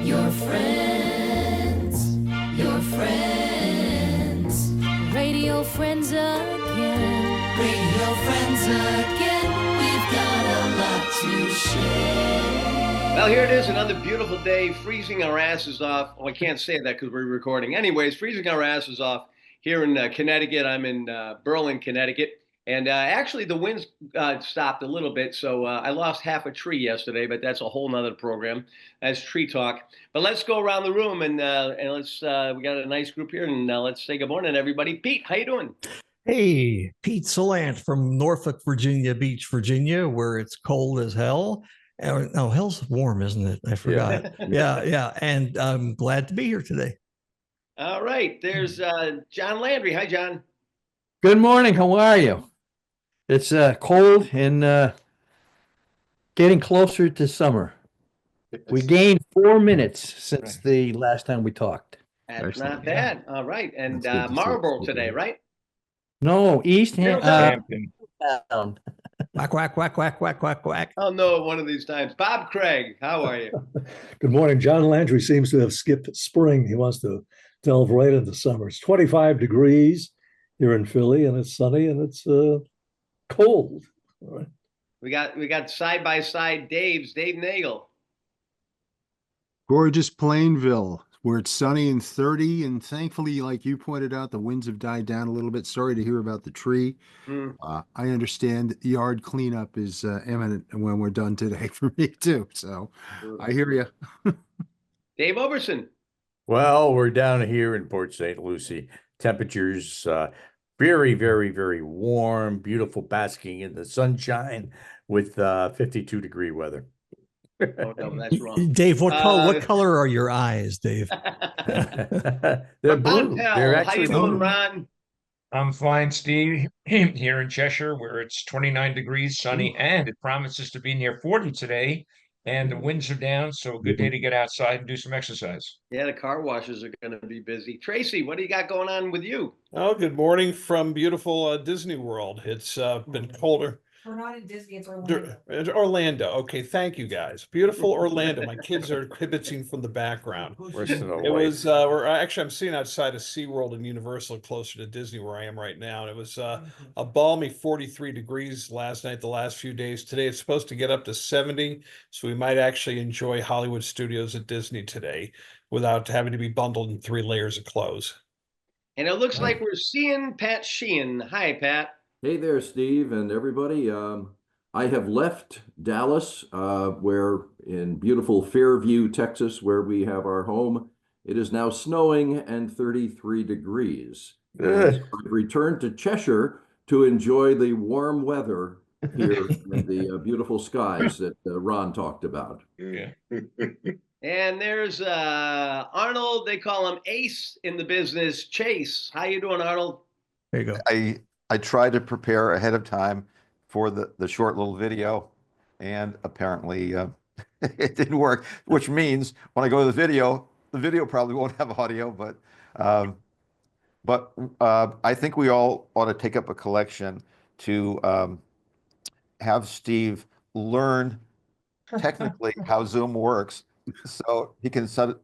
Your friends, your friends. Radio friends again. Radio friends again. We've got a lot to share. Well, here it is, another beautiful day, freezing our asses off. Well, I can't say that because we're recording. Anyways, freezing our asses off here in Connecticut. I'm in Berlin, Connecticut. And actually, the winds stopped a little bit, so I lost half a tree yesterday, but that's a whole nother program. That's tree talk. But let's go around the room, and let's. We got a nice group here, and let's say good morning, everybody. Pete, how you doing? Hey, Pete Salant from Norfolk, Virginia Beach, Virginia, where it's cold as hell. No, hell's warm, isn't it? I forgot. Yeah. And I'm glad to be here today. All right. There's John Landry. Hi, John. Good morning. How are you? It's cold and getting closer to summer. We gained 4 minutes since the last time we talked. That's not bad. All right. And Marlboro today, right? No, East Hampton. Quack, quack, quack, quack, quack, quack, quack. I'll know it one of these times. Bob Craig, how are you? Good morning. John Landry seems to have skipped spring. He wants to delve right into summer. It's 25 degrees here in Philly, and it's sunny, and it's cold. All right. We got side by side Dave Nagel. Gorgeous Plainville, where it's sunny and 30, and thankfully, like you pointed out, the winds have died down a little bit. Sorry to hear about the tree. I understand yard cleanup is imminent when we're done today for me too. So I hear you. Dave Overson. Well, we're down here in Port St. Lucie. Temperatures very, very, very warm, beautiful, basking in the sunshine with 52-degree weather. Oh, no, that's wrong. Dave, what color are your eyes, Dave? They're blue. They're actually how you doing, blue. Ron? I'm fine, Steve, here in Cheshire, where it's 29 degrees, sunny, and it promises to be near 40 today. And the winds are down, so a good day to get outside and do some exercise. Yeah, the car washes are going to be busy. Tracy, what do you got going on with you? Oh, good morning from beautiful Disney World. It's been colder. We're not in Disney, it's Orlando. Orlando. Okay, thank you guys. Beautiful Orlando. My kids are kibitzing from the background. It was I'm sitting outside of SeaWorld and Universal closer to Disney where I am right now. And it was a balmy 43 degrees last night, the last few days. Today it's supposed to get up to 70. So we might actually enjoy Hollywood Studios at Disney today without having to be bundled in 3 layers of clothes. And it looks like we're seeing Pat Sheehan. Hi, Pat. Hey there, Steve and everybody. I have left Dallas, where in beautiful Fairview, Texas, where we have our home. It is now snowing and 33 degrees. I've returned to Cheshire to enjoy the warm weather here and the beautiful skies that Ron talked about. Yeah. And there's Arnold. They call him Ace in the business. Chase, how you doing, Arnold? There you go. I tried to prepare ahead of time for the short little video, and apparently it didn't work, which means when I go to the video probably won't have audio, but I think we all ought to take up a collection to have Steve learn technically how Zoom works so he can set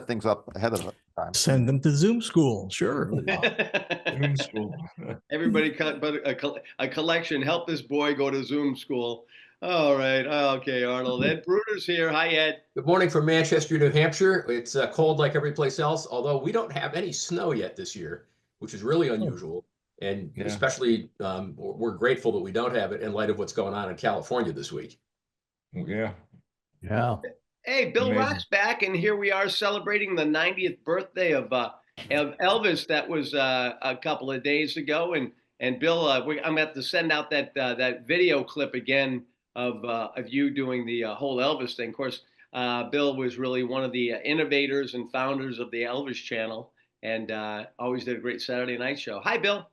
things up ahead of time. Send them to Zoom school. Sure. Zoom school. Everybody cut but a collection. Help this boy go to Zoom school. All right. Okay, Arnold. Ed Bruder's here. Hi, Ed. Good morning from Manchester, New Hampshire. It's cold like every place else, although we don't have any snow yet this year, which is really unusual. And especially we're grateful that we don't have it in light of what's going on in California this week. Yeah. Hey, Bill Amazing. Rock's back, and here we are celebrating the 90th birthday of Elvis. That was a couple of days ago, and Bill, I'm going to have to send out that video clip again of you doing the whole Elvis thing. Of course, Bill was really one of the innovators and founders of the Elvis channel, and always did a great Saturday night show. Hi, Bill.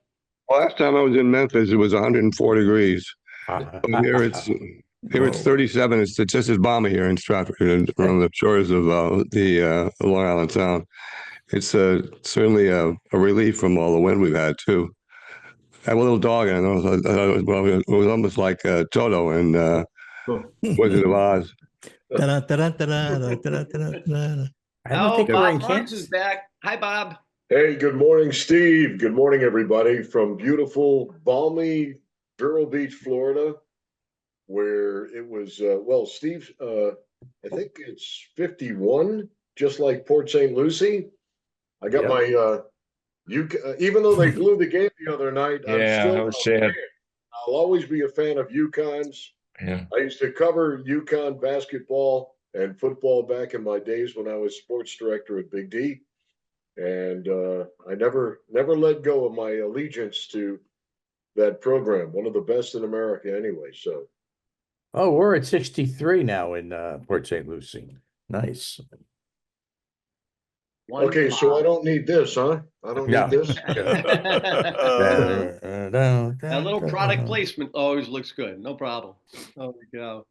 Last time I was in Memphis, it was 104 degrees. Here it's 37. It's just as balmy here in Stratford, around the shores of the Long Island Sound. It's certainly a relief from all the wind we've had too. I have a little dog, and it was almost like Toto and Wizard of Oz. Da-da-da-da-da-da-da-da-da-da. I don't think we're Bob in Marks is Kansas. back. Hi, Bob. Hey, good morning, Steve. Good morning, everybody, from beautiful, balmy Vero Beach, Florida, where it was, Steve, I think it's 51, just like Port St. Lucie. I got my, even though they blew the game the other night, I'm Yeah, still that a was sad. fan. I'll always be a fan of UConn's. Yeah. I used to cover UConn basketball and football back in my days when I was sports director at Big D. And I never let go of my allegiance to that program, one of the best in America anyway. So, Oh, we're at 63 now in Port St. Lucie. Nice. okay, so I don't need this, huh? I don't No. need this. That little product placement always looks good. No problem. There we go.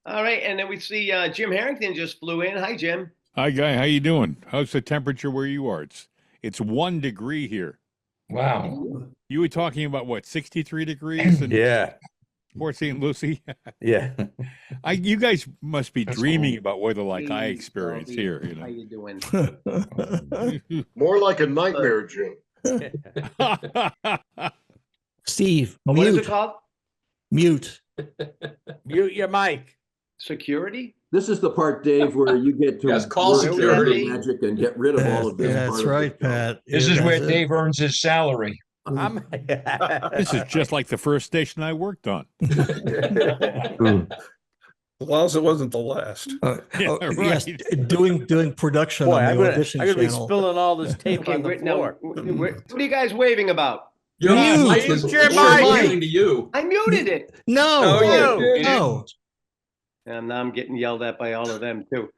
All right, and then we see Jim Harrington just flew in. Hi, Jim. Hi, Guy. How you doing? How's the temperature where you are? It's 1 degree here. Wow. You were talking about what, 63 degrees in Yeah. Port St. Lucie? Yeah. You guys must be That's dreaming cool. about weather like I Hey, experience Bobby. here. How you doing? More like a nightmare, Jim. Steve, What is it mute. called? Mute. Mute your mic. Security? This is the part, Dave, where you get to Yes, call work your security. magic and get rid of all of this. That's part of right, the show. Pat. This Yeah, is where that's it. Dave earns his salary. This is just like the first station I worked on. As long as it wasn't the last. Yeah, Yes, right. doing production Boy, on I'm the gonna audition be channel. spilling all this tape Okay, on the wait, now, floor. what are you guys waving about? Your Mute. mic is Mute your we're mic. appealing to you. I muted it. No, no. And now I'm getting yelled at by all of them, too.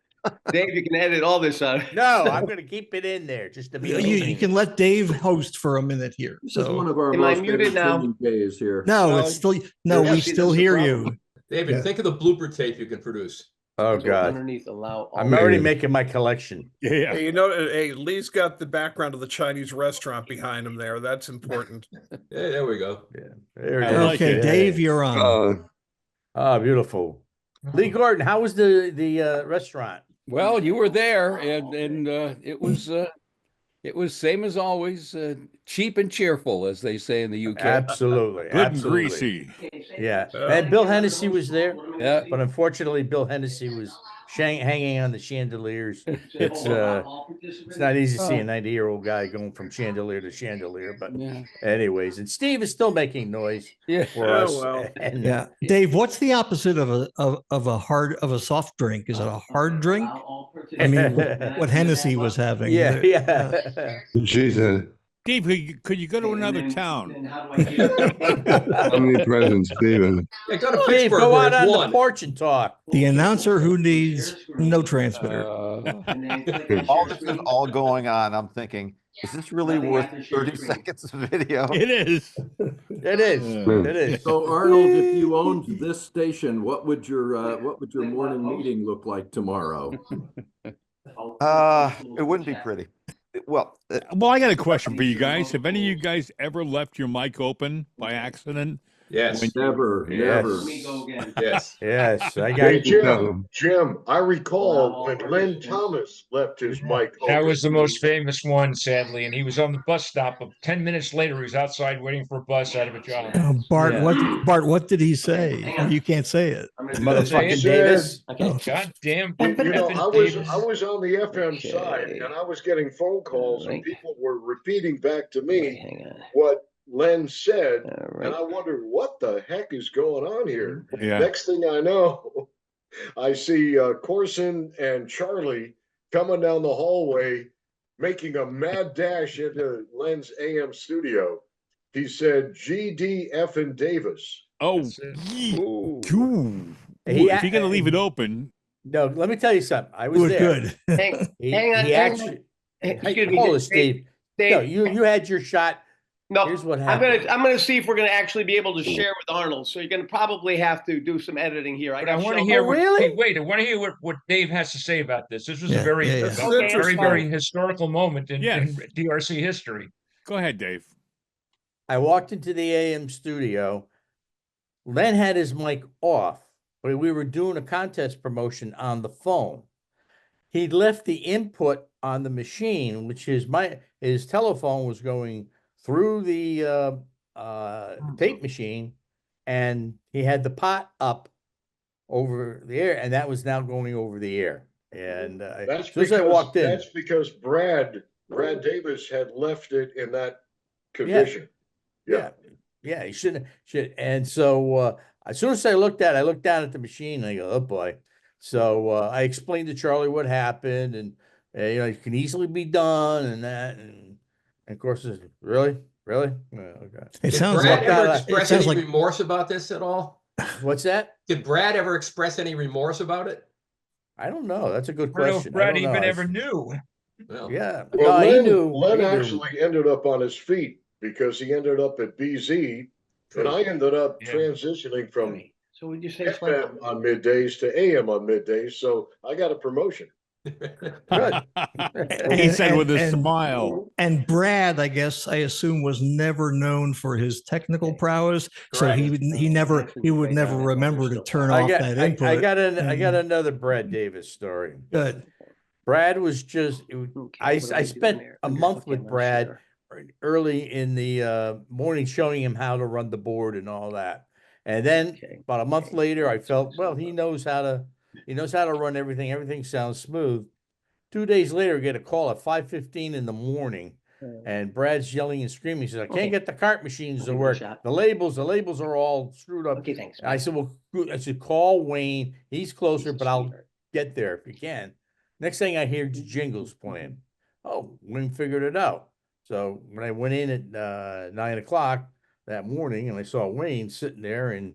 Dave, you can edit all this out. No, I'm going to keep it in there just to be. You can let Dave host for a minute here. This is one So of our Am I most muted now? entertaining days here. no, it's still no. Yeah, We see, still that's the hear problem. you. David, Yeah. think of the blooper tape you can produce. Oh, So God. underneath, allow. all- I'm already making my collection. Yeah. Hey, you know, hey, Lee's got the background of the Chinese restaurant behind him there. That's important. Yeah, there we go. There it I is. like Okay, it. Dave, you're on. Ah, beautiful. Lee Gordon, how was the restaurant? Well, you were there, and it was same as always, cheap and cheerful, as they say in the UK. Absolutely. Good and absolutely. greasy. Yeah. And Bill Hennessy was there. Yeah. But unfortunately, Bill Hennessy was hanging on the chandeliers. It's not easy to see a 90-year-old guy going from chandelier to chandelier. But Yeah. anyways, and Steve is still making noise Yeah. for Oh, us. well. And, Yeah, Dave. What's the opposite of a soft drink? Is it a hard drink? I mean, what Hennessy was having. yeah. Jesus. Dave, could you go to another town? Omnipresent, Stephen. Yeah, go to Dave, Pittsburgh go where out it's on the one. porch and talk. The announcer who needs no transmitter. All this is all going on. I'm thinking, is this really worth 30 seconds of video? It is. It is. It is. So Arnold, if you owned this station, what would your morning meeting look like tomorrow? It wouldn't be pretty. Well, Well, I got a question for you guys. Have any of you guys ever left your mic open by accident? Yes. Never, Yes. never. Yes. Yes. I Hey, got Jim, I recall when Len Thomas left his mic open. That was the most famous one, sadly. And he was on the bus stop. 10 minutes later, he was outside waiting for a bus out of a job. Bart, Yeah. what did he say? You can't say it. motherfucking Say it. Davis. Goddamn. You know, effing I was Davis. on the FM side, and I was getting phone calls, and people were repeating back to me Hang on. what Len said, All and right. I wondered what the heck is going on here. Yeah. Next thing I know, I see Corson and Charlie coming down the hallway, making a mad dash into Len's AM studio. He said, GDF and Davis. Oh, That's it. Ooh. If you're going to leave it open, No, let me tell you something. I was Good, there. good. Hang, He, hang on. he hang actually. on. Excuse me, Hold it, Steve. No, Dave, you had your shot. no, Here's what I'm happened. gonna see if we're gonna actually be able to share with Arnold. So you're gonna probably have to do some editing here. But I got want to show- hear Oh, what, really? hey, wait, I want to hear what Dave has to say about this. This was Yeah, a very, yeah, yeah. This is Okay. very, interesting. very historical moment in Yes. DRC history. Go ahead, Dave. I walked into the AM studio. Len had his mic off, but we were doing a contest promotion on the phone. He left the input on the machine, which is his telephone was going through the tape machine, and he had the pot up over the air, and that was now going over the air. And that's as soon as I walked in, that's because Brad Davis had left it in that condition. Yeah, he shouldn't. And so as soon as I looked down at the machine, and I go, oh boy. So I explained to Charlie what happened, and it can easily be done, and that, and of course, really. Oh, okay. Did Brad ever express any remorse about this at all? What's that? Did Brad ever express any remorse about it? I don't know. That's a good I don't know question. if Brad even ever knew. Well, yeah. Well, No, Len, he knew. Len He knew. actually ended up on his feet because he ended up at BZ, and I ended up transitioning from So would you say FM on middays to AM on middays. So I got a promotion. Good. He said with a smile. And Brad, I guess, I assume, was never known for his technical prowess, so he would never remember to turn off that input. I got another Brad Davis story. Good. Brad was just. I spent a month with Brad early in the morning, showing him how to run the board and all that. And then about a month later, I felt, well, he knows how to run everything. Everything sounds smooth. 2 days later, I get a call at 5:15 in the morning, and Brad's yelling and screaming. He says, I can't get the cart machines to work. The labels are all screwed up. Okay, thanks. I said, call Wayne. He's closer, but I'll get there if you can. Next thing I hear, jingles playing. Oh, Wayne figured it out. So when I went in at 9 o'clock that morning, and I saw Wayne sitting there, and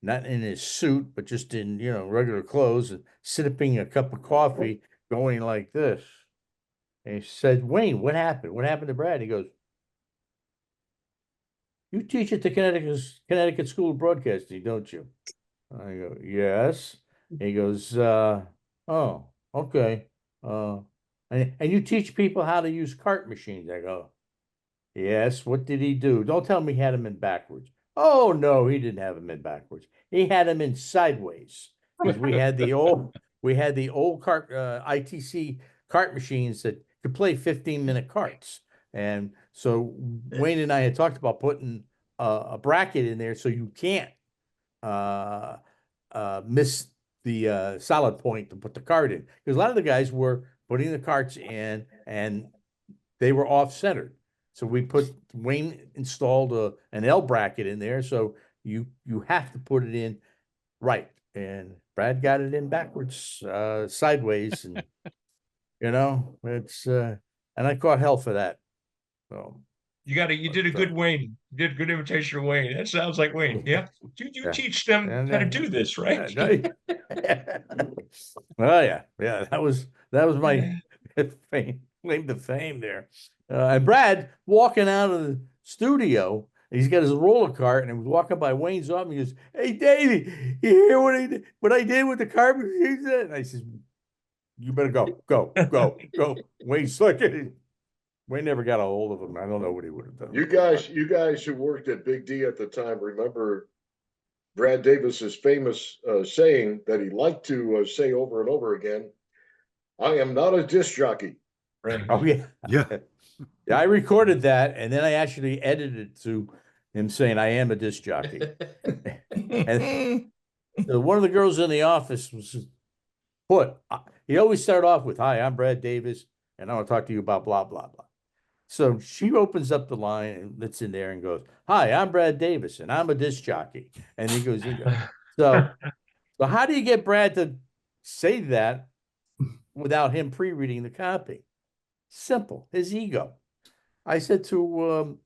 not in his suit, but just in regular clothes, and sipping a cup of coffee, going like this. And he said, Wayne, what happened? What happened to Brad? He goes, you teach at the Connecticut School of Broadcasting, don't you? I go, yes. He goes, oh, okay. And you teach people how to use cart machines. I go, yes. What did he do? Don't tell me he had them in backwards. Oh, no, he didn't have them in backwards. He had them in sideways, because we had the old cart ITC cart machines that could play 15-minute carts. And so Wayne and I had talked about putting a bracket in there so you can't miss the solid point to put the cart in. Because a lot of the guys were putting the carts in and they were off-centered. So Wayne installed an L bracket in there, so you have to put it in right. And Brad got it in backwards, sideways, and it's and I caught hell for that. So you did a good Wayne. You did a good imitation of Wayne. That sounds like Wayne. Yeah. You teach them how to do this, right? Well, yeah. That was my claim to fame there. And Brad walking out of the studio, he's got his roller cart, and he was walking by Wayne's office. And he goes, "Hey, Davey, you hear what I did with the cart machine?" And I says, "You better go." Wayne's like, Wayne never got a hold of him. I don't know what he would have done. You guys who worked at Big D at the time remember Brad Davis's famous saying that he liked to say over and over again, "I am not a disc jockey." Right. Oh yeah. Yeah, I recorded that, and then I actually edited it to him saying, "I am a disc jockey." And one of the girls in the office was he always started off with, "Hi, I'm Brad Davis, and I want to talk to you about blah, blah, blah." So she opens up the line that's in there and goes, "Hi, I'm Brad Davis, and I'm a disc jockey." And he goes, so how do you get Brad to say that without him pre-reading the copy? Simple, his ego. I said to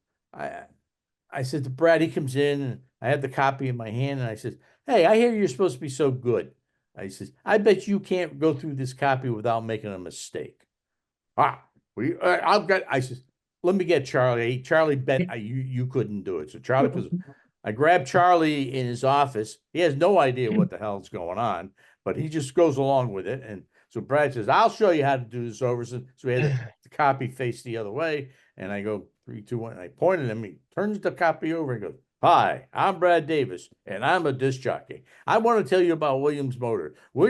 Brad, he comes in, and I had the copy in my hand, and I said, "Hey, I hear you're supposed to be so good." I says, "I bet you can't go through this copy without making a mistake." I says, "Let me get Charlie." Charlie bet you couldn't do it. So Charlie, because I grabbed Charlie in his office. He has no idea what the hell's going on, but he just goes along with it. And so Brad says, "I'll show you how to do this over." So we had the copy face the other way. And I go, 3, 2, 1. And I pointed at him. He turns the copy over and goes, Hi, I'm Brad Davis, and I'm a disc jockey. I want to tell you about Williams Motor. Who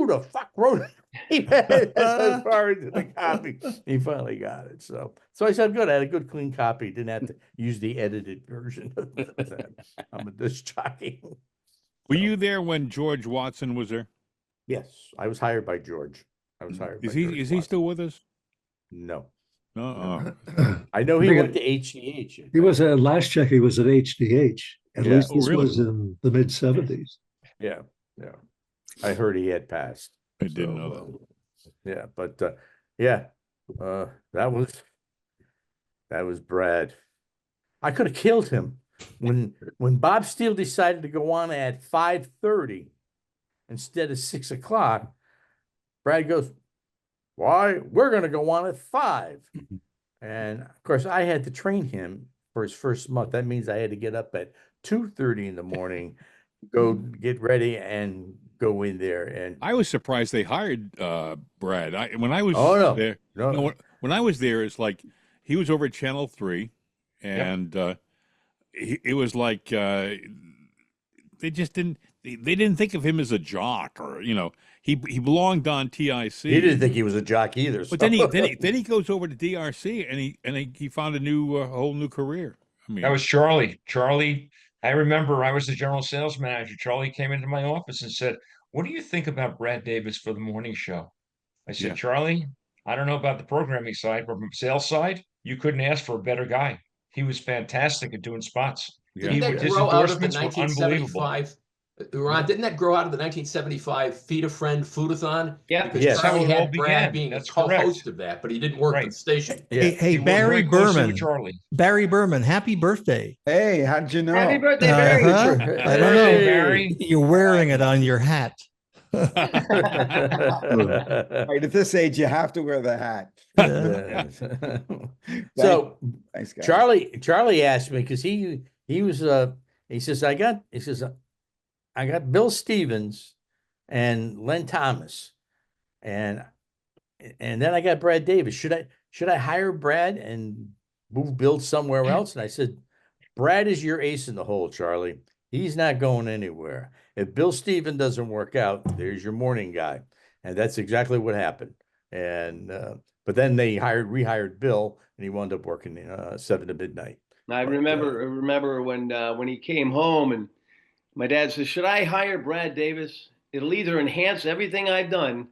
the fuck wrote it? As far as the copy, he finally got it. So I said, good. I had a good, clean copy. Didn't have to use the edited version of that. I'm a disc jockey. Were you there when George Watson was there? Yes, I was hired by George. I was hired. Is he still with us? No. No. I know he went to HCH. He was at last check. He was at HDH. At Yeah. least Oh, this really? was in the mid 70s. Yeah, yeah. I heard he had passed. I didn't know that. Yeah, but yeah, that was Brad. I could have killed him when Bob Steele decided to go on at 5:30 instead of 6 o'clock. Brad goes, "Why? We're going to go on at 5." And of course, I had to train him for his first month. That means I had to get up at 2:30 in the morning, go get ready, and go in there. And I was surprised they hired Brad. When I was there, when I was there, it's like he was over at Channel 3, and it was like they just didn't. They didn't think of him as a jock, or he belonged on TIC. He didn't think he was a jock either. But then he goes over to DRC and he found a whole new career. I mean, That was Charlie. Charlie, I remember I was the general sales manager. Charlie came into my office and said, "What do you think about Brad Davis for the morning show?" I said, Yeah. "Charlie, I don't know about the programming side, but from sales side, you couldn't ask for a better guy. He was fantastic at doing spots. Didn't that His grow out of the endorsements were unbelievable. 1975? Ron, didn't that grow out of the 1975 Feed a Friend Foodathon? Yeah. Because Yes. Charlie That's how it all had Brad began. being That's a co-host correct. of that, but he didn't work for the station. Hey, He worked Barry very closely Berman. with Charlie. Barry Berman, happy birthday. Hey, how'd you know? Happy birthday, Barry. I don't know. Hey, Barry. You're wearing it on your hat. Right, at this age, you have to wear the hat. So Thanks, guys. Charlie asked me because he was he says I got Bill Stevens and Len Thomas and then I got Brad Davis. Should I hire Brad and move Bill somewhere else? And I said, Brad is your ace in the hole, Charlie. He's not going anywhere. If Bill Steven doesn't work out, there's your morning guy. And that's exactly what happened. And but then they rehired Bill, and he wound up working 7 to midnight. I remember when he came home and my dad says, "Should I hire Brad Davis? It'll either enhance everything I've done,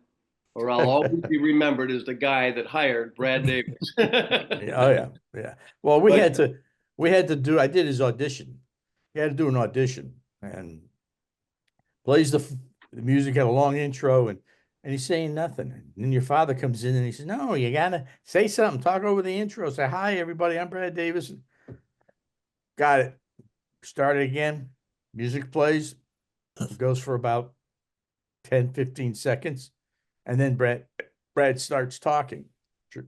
or I'll always be remembered as the guy that hired Brad Davis." Oh yeah. Well, we had to do. I did his audition. He had to do an audition and plays the music, had a long intro, and he's saying nothing. And then your father comes in and he says, "No, you gotta say something. Talk over the intro. Say hi, everybody. I'm Brad Davis." Got it. Start it again. Music plays. Goes for about 10, 15 seconds. And then Brad starts talking.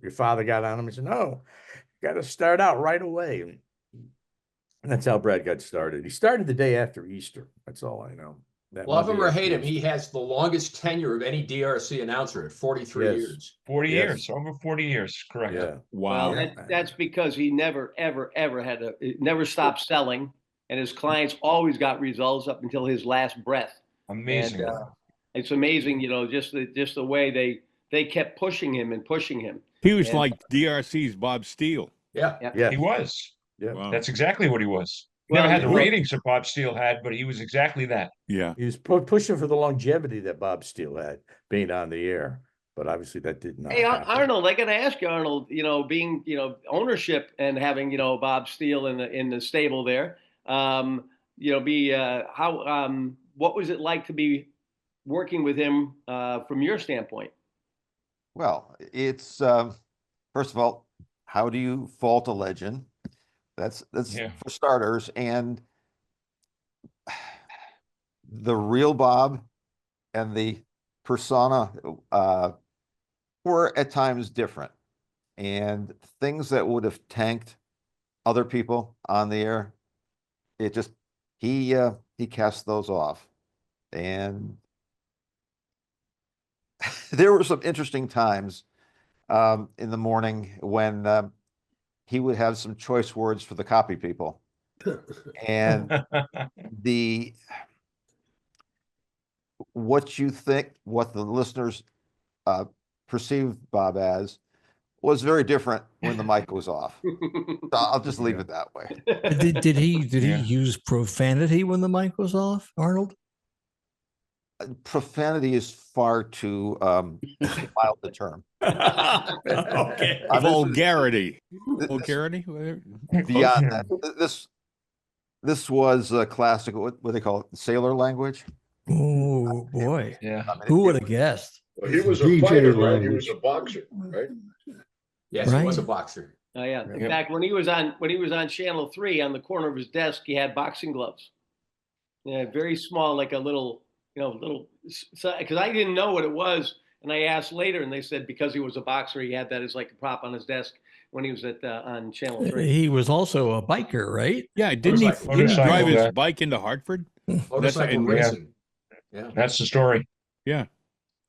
Your father got on him and said, "No, you got to start out right away." And that's how Brad got started. He started the day after Easter. That's all I know. Love him or hate him, he has the longest tenure of any DRC announcer at 43 years. 40 years, over 40 years, correct. Yeah. Wow. Well, that's because he never, ever, ever never stopped selling, and his clients always got results up until his last breath. Amazing. And, it's amazing, just the way they kept pushing him and pushing him. He was like DRC's Bob Steele. Yeah. He was. Yeah. Wow. That's exactly what he was. He Well, never had the yeah. ratings that Bob Steele had, but he was exactly that. Yeah. He was pushing for the longevity that Bob Steele had being on the air. But obviously that did not Hey, happen. Arnold, I got to ask you, Arnold, being, ownership and having, Bob Steele in the stable there, what was it like to be working with him from your standpoint? Well, it's first of all, how do you fault a legend? That's for starters, and the real Bob and the persona were at times different, and things that would have tanked other people on the air, he cast those off. And there were some interesting times in the morning when he would have some choice words for the copy people. And what you think, what the listeners perceived Bob as was very different when the mic was off. So I'll just leave it that way. Did he use profanity when the mic was off, Arnold? Profanity is far too mild a term. Okay. Vulgarity. Vulgarity? Beyond that, this was a classic, what do they call it? Sailor language? Oh, boy. Yeah. Who would have guessed? Well, he was a DJ fighter, right? He language. was a boxer, right? Yes, he was a boxer. Oh yeah. In fact, when he was on Channel 3, on the corner of his desk, he had boxing gloves. Yeah, very small, like a little, because I didn't know what it was, and I asked later, and they said because he was a boxer, he had that as like a prop on his desk when he was on Channel 3. He was also a biker, right? Yeah, didn't he drive his bike into Hartford? Motorcycle racing. Yeah, that's the story. Yeah.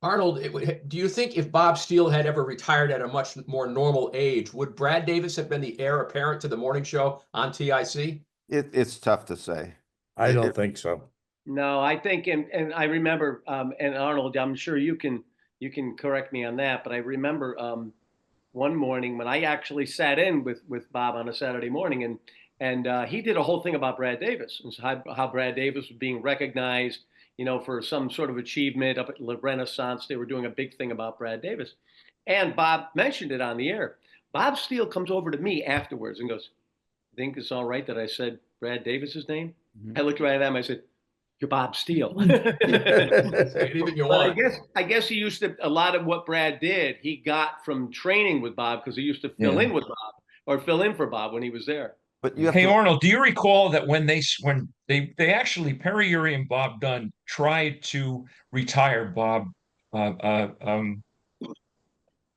Arnold, do you think if Bob Steele had ever retired at a much more normal age, would Brad Davis have been the heir apparent to the morning show on TIC? It's tough to say. I don't think so. No, I think, and I remember, and Arnold, I'm sure you can correct me on that, but I remember one morning when I actually sat in with Bob on a Saturday morning, and he did a whole thing about Brad Davis and how Brad Davis was being recognized, for some sort of achievement up at the Renaissance. They were doing a big thing about Brad Davis, and Bob mentioned it on the air. Bob Steele comes over to me afterwards and goes, "I think it's all right that I said Brad Davis's name?" Mm-hmm. I looked right at him. I said, "You're Bob Steele." Anything you want. I guess he used to, a lot of what Brad did, he got from training with Bob, because he used to fill in with Bob or fill in for Bob when he was there. But Arnold, do you recall that when they actually, Perry Urey and Bob Dunn tried to retire Bob, my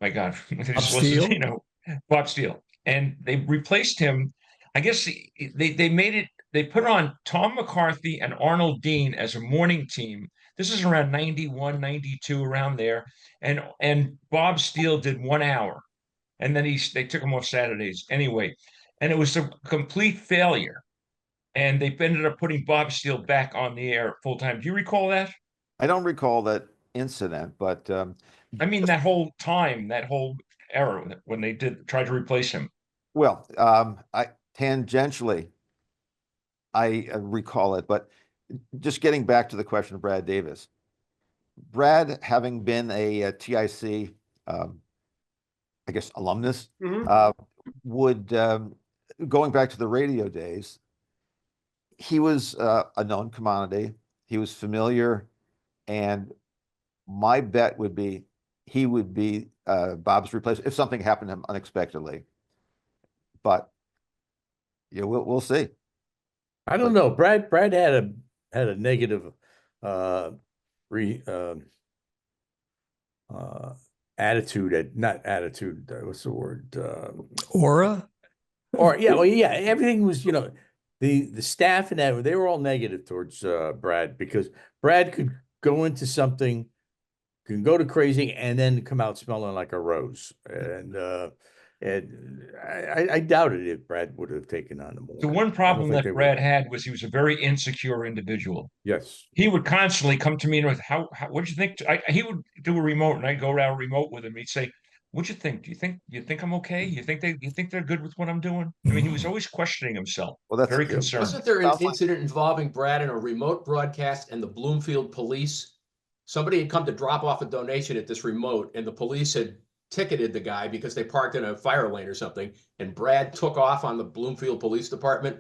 God, Bob Steele? Bob Steele, and they replaced him. I guess they made it. They put on Tom McCarthy and Arnold Dean as a morning team. This is around 91, 92, around there. And Bob Steele did 1 hour. And then they took him off Saturdays anyway. And it was a complete failure. And they ended up putting Bob Steele back on the air full time. Do you recall that? I don't recall that incident, but I mean, that whole time, that whole era when they tried to replace him. Well, tangentially, I recall it, but just getting back to the question of Brad Davis, Brad, having been a TIC, I guess, alumnus, would, going back to the radio days, he was a known commodity. He was familiar, and my bet would be he would be Bob's replacement if something happened to him unexpectedly. But we'll see. I don't know. Brad had a negative attitude, not attitude, what's the word? Aura? Or everything was, the staff and that, they were all negative towards Brad, because Brad could go into something, can go to crazy, and then come out smelling like a rose. And I doubted if Brad would have taken on the more. The one problem that Brad had was he was a very insecure individual. Yes. He would constantly come to me and how what'd you think? He would do a remote, and I'd go around remote with him. He'd say, "What'd you think? Do you think I'm okay? You think they're good with what I'm doing?" I mean, he was always questioning himself. Well, that's very concerned. Wasn't there an incident involving Brad in a remote broadcast and the Bloomfield police? Somebody had come to drop off a donation at this remote, and the police had ticketed the guy because they parked in a fire lane or something, and Brad took off on the Bloomfield Police Department,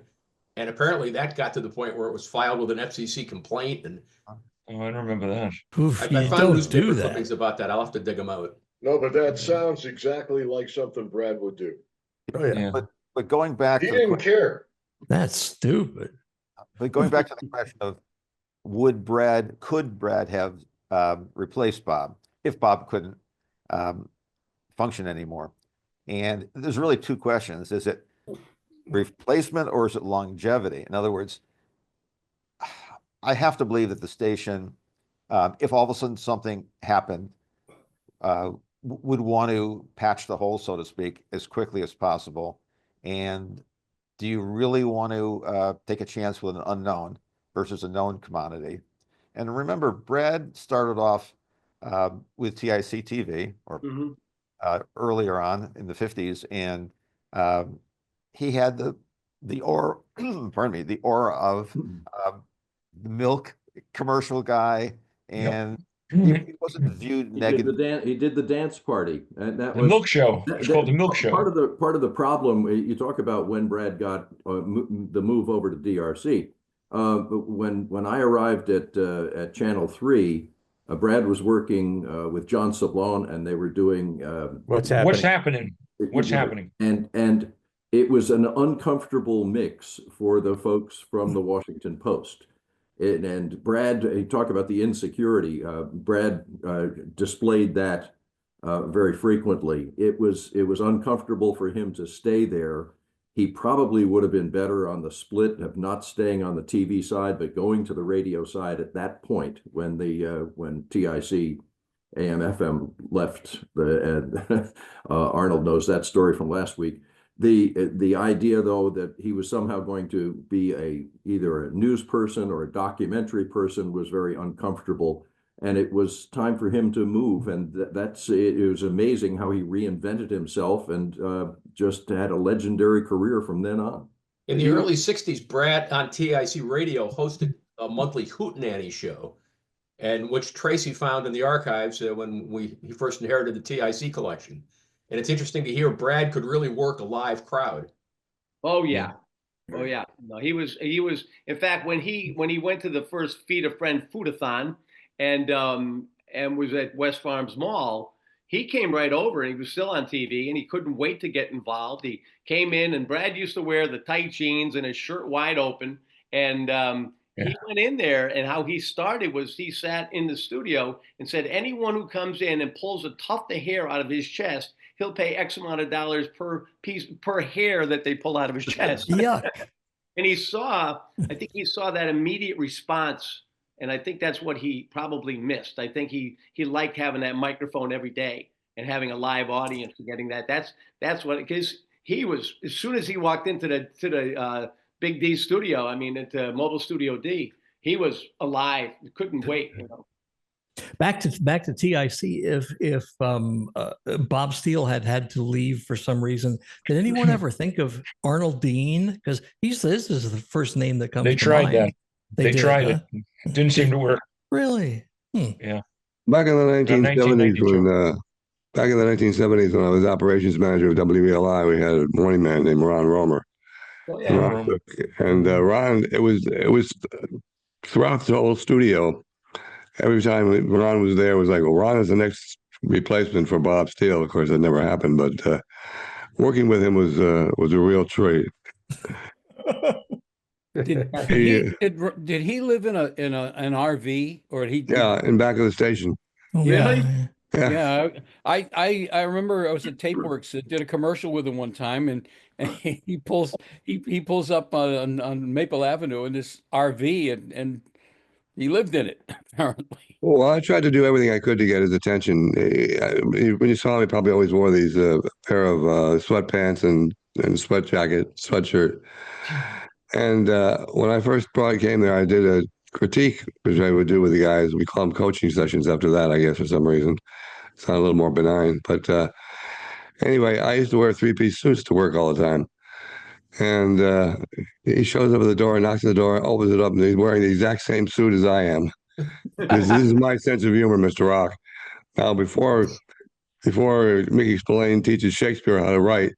and apparently that got to the point where it was filed with an FCC complaint. And I don't remember that. I found newspaper clippings about that. I'll have to dig them out. No, but that sounds exactly like something Brad would do. Oh, yeah. But going back, he didn't care. That's stupid. But going back to the question of could Brad have replaced Bob if Bob couldn't function anymore? And there's really two questions. Is it replacement or is it longevity? In other words, I have to believe that the station, if all of a sudden something happened, would want to patch the hole, so to speak, as quickly as possible. And do you really want to take a chance with an unknown versus a known commodity? And remember, Brad started off with TIC TV or earlier on in the 50s, and he had the aura, pardon me, the aura of the milk commercial guy, and he wasn't viewed negatively. He did the dance party, and that The was Milk Show. It's called the Milk Show. Part of the problem you talk about when Brad got the move over to DRC. When I arrived at Channel 3, Brad was working with John Sablon, and they were doing What's happening? What's happening? And it was an uncomfortable mix for the folks from the Washington Post. And Brad, he talked about the insecurity. Brad displayed that very frequently. It was uncomfortable for him to stay there. He probably would have been better on the split of not staying on the TV side, but going to the radio side at that point when when TIC AM FM left. Arnold knows that story from last week. The idea, though, that he was somehow going to be either a news person or a documentary person was very uncomfortable, and it was time for him to move. And it was amazing how he reinvented himself and just had a legendary career from then on. In the early 60s, Brad on TIC Radio hosted a monthly hootenanny show, and which Tracy found in the archives when he first inherited the TIC collection. And it's interesting to hear Brad could really work a live crowd. Oh yeah. Oh yeah. No, he was in fact when he went to the first Feed a Friend Foodathon and was at West Farms Mall, he came right over, and he was still on TV, and he couldn't wait to get involved. He came in, and Brad used to wear the tight jeans and his shirt wide open, and he went in there, and how he started was he sat in the studio and said, anyone who comes in and pulls a tuft of hair out of his chest, he'll pay X amount of dollars per hair that they pull out of his chest. Yuck. And I think he saw that immediate response. And I think that's what he probably missed. I think he liked having that microphone every day and having a live audience and getting that. That's what, because he was, as soon as he walked into the Big D studio, I mean, into Mobile Studio D, he was alive. Couldn't wait, you know. Back to TIC. If Bob Steele had to leave for some reason, did anyone ever think of Arnold Dean? Because this is the first name that comes. They tried to mind. that. They tried it. Didn't seem to work. Really? Yeah. Back in the 1970s, back in the 1970s, when I was operations manager of WELI, we had a morning man named Ron Rohmer. Oh, yeah. Ron, it was throughout the whole studio. Every time Ron was there, it was like, well, Ron is the next replacement for Bob Steele. Of course, that never happened, but working with him was a real treat. Did he live in an RV, or he? Yeah, in back of the station. Really? Yeah. I remember I was at Tapeworks that did a commercial with him one time, and he pulls up on Maple Avenue in this RV, and he lived in it, apparently. Well, I tried to do everything I could to get his attention. When you saw him, he probably always wore these pair of sweatpants and sweatshirt. And when I first came there, I did a critique, which I would do with the guys. We call them coaching sessions after that, I guess, for some reason. It's not a little more benign. But anyway, I used to wear three-piece suits to work all the time. And he shows up at the door, knocks on the door, opens it up, and he's wearing the exact same suit as I am. This is my sense of humor, Mr. Rock. Now, before Mickey Spillane teaches Shakespeare how to write,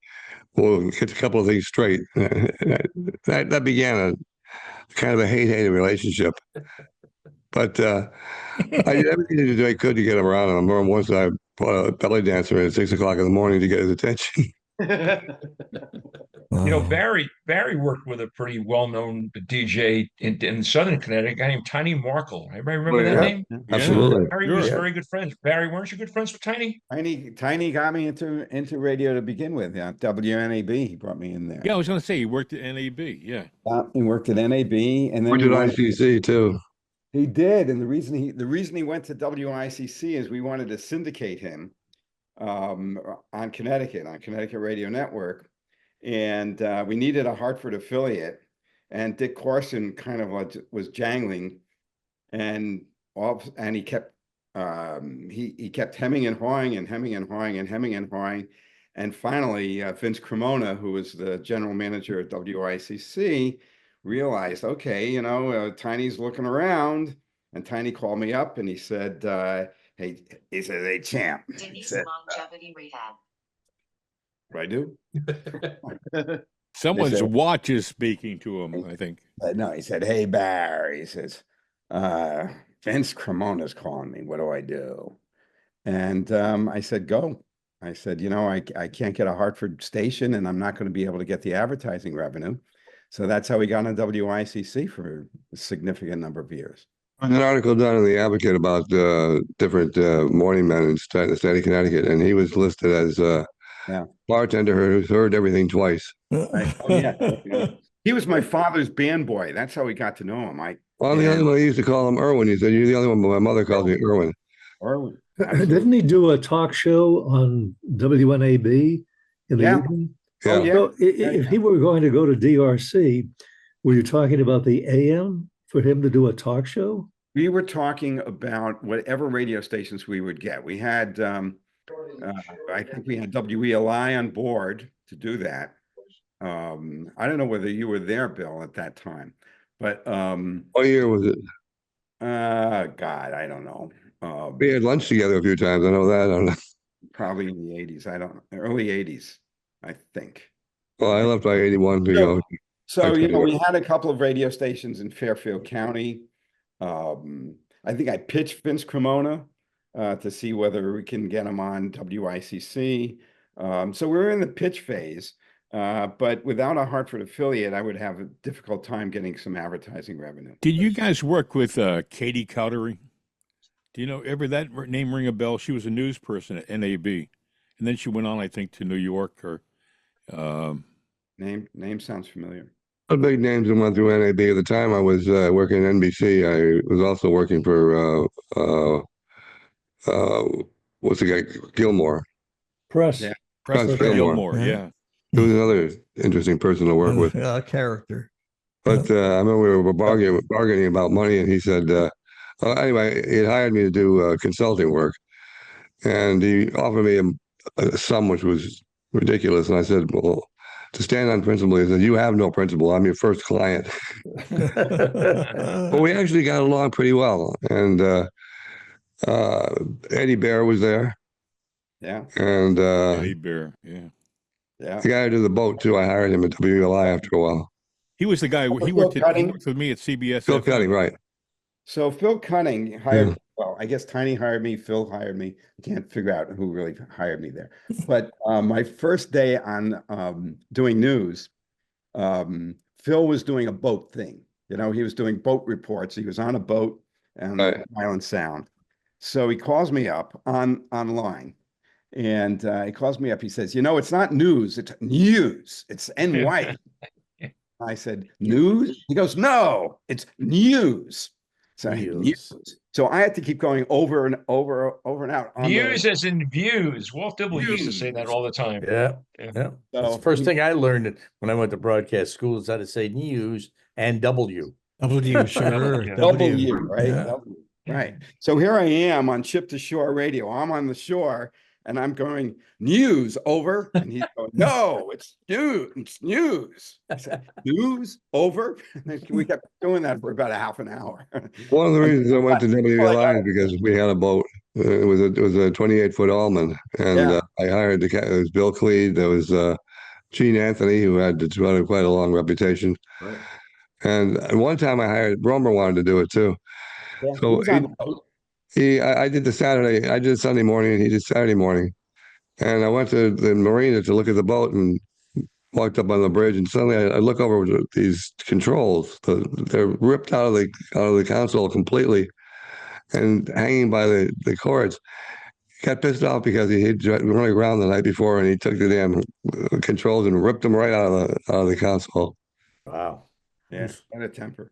we'll get a couple of things straight. That began a kind of a hate-hate relationship. But I did everything I could to get him around. I remember once I put a belly dancer in at 6 o'clock in the morning to get his attention. You know, Barry worked with a pretty well-known DJ in Southern Connecticut, a guy named Tiny Markle. Everybody remember that name? Absolutely. Barry was very good friends. Barry, weren't you good friends with Tiny? Tiny got me into radio to begin with. Yeah, WNAB. He brought me in there. Yeah, I was going to say he worked at NAB. Yeah, he worked at NAB, and then we did ICC too. He did, and the reason he went to WICC is we wanted to syndicate him on Connecticut Radio Network. and we needed a Hartford affiliate, and Dick Corson kind of was jangling, and he kept he kept hemming and hawing and hemming and hawing and hemming and hawing, and finally Vince Cremona, who was the general manager at WICC, realized, okay, Tiny's looking around, and Tiny called me up and he said, hey, champ. He said, longevity rehab. What I do? Someone's watch is speaking to him, I think. No, he said, hey, Barry. He says, Vince Cremona's calling me. What do I do? And I said, go. I said, I can't get a Hartford station, and I'm not going to be able to get the advertising revenue. So that's how we got on WICC for a significant number of years. There's an article done in the Advocate about different morning men in the state of Connecticut, and he was listed as bartender who's heard everything twice. Oh, yeah. He was my father's band boy. That's how we got to know him. Well, the only one he used to call him Irwin. He said, "You're the only one." My mother calls me Irwin. Irwin. Didn't he do a talk show on WNAB in the evening? Yeah. Oh, yeah. So if he were going to go to DRC, were you talking about the AM for him to do a talk show? We were talking about whatever radio stations we would get. We had, I think we had WELI on board to do that. I don't know whether you were there, Bill, at that time, but what year was it? God, I don't know. We had lunch together a few times. I know that. I don't know. Probably in the 80s. Early 80s, I think. Well, I left by 81 to go. So, we had a couple of radio stations in Fairfield County. I think I pitched Vince Cremona to see whether we can get him on WICC. So we were in the pitch phase, but without a Hartford affiliate, I would have a difficult time getting some advertising revenue. Did you guys work with Katie Cowdery? Do you know ever that name ring a bell? She was a news person at NAB, and then she went on, I think, to New York. Or name sounds familiar. The big names that went through NAB at the time. I was working at NBC. I was also working for what's the guy? Gilmore. Press. Yeah. Press Gilmore. Yeah. He was another interesting person to work with. Character. But I remember we were bargaining about money, and he said, anyway, he had hired me to do consulting work, and he offered me a sum which was ridiculous. And I said, well, to stand on principle, he said, you have no principle. I'm your first client. But we actually got along pretty well. And Eddie Bear was there. Yeah. And Eddie Bear, yeah. The guy who did the boat, too, I hired him at WLI after a while. He was the guy, he worked with me at CBS. Phil Cutting, right. So Phil Cunning hired, well, I guess Tiny hired me, Phil hired me. I can't figure out who really hired me there. But my first day on doing news, Phil was doing a boat thing. He was doing boat reports. He was on a boat on Island Sound. So he calls me up online. And he calls me up. He says, it's not news, it's news. It's NY. I said, news? He goes, no, it's news. So news. So I had to keep going over and out. Views as in views. Walt W. used to say that all the time. Yeah. That's the first thing I learned when I went to broadcast school is how to say news and W. W, sure. W, right? Yeah. W. Right. So here I am on Ship to Shore Radio. I'm on the shore and I'm going, news, over. And he's going, no, it's news. It's news. I said, news, over. And we kept doing that for about a half an hour. One of the reasons I went to WLI is because we had a boat. It was a 28-foot Allman. And I hired it was Bill Cleed. There was Gene Anthony, who had quite a long reputation. Right. And one time I hired, Rohmer wanted to do it too. Yeah, so I did the Saturday, I did Sunday morning, and he did Saturday morning. And I went to the marina to look at the boat and walked up on the bridge, and suddenly I look over these controls. They're ripped out of the console completely and hanging by the cords. He got pissed off because he'd run aground the night before, and he took the damn controls and ripped them right out of the console. Wow. Yeah, what a temper.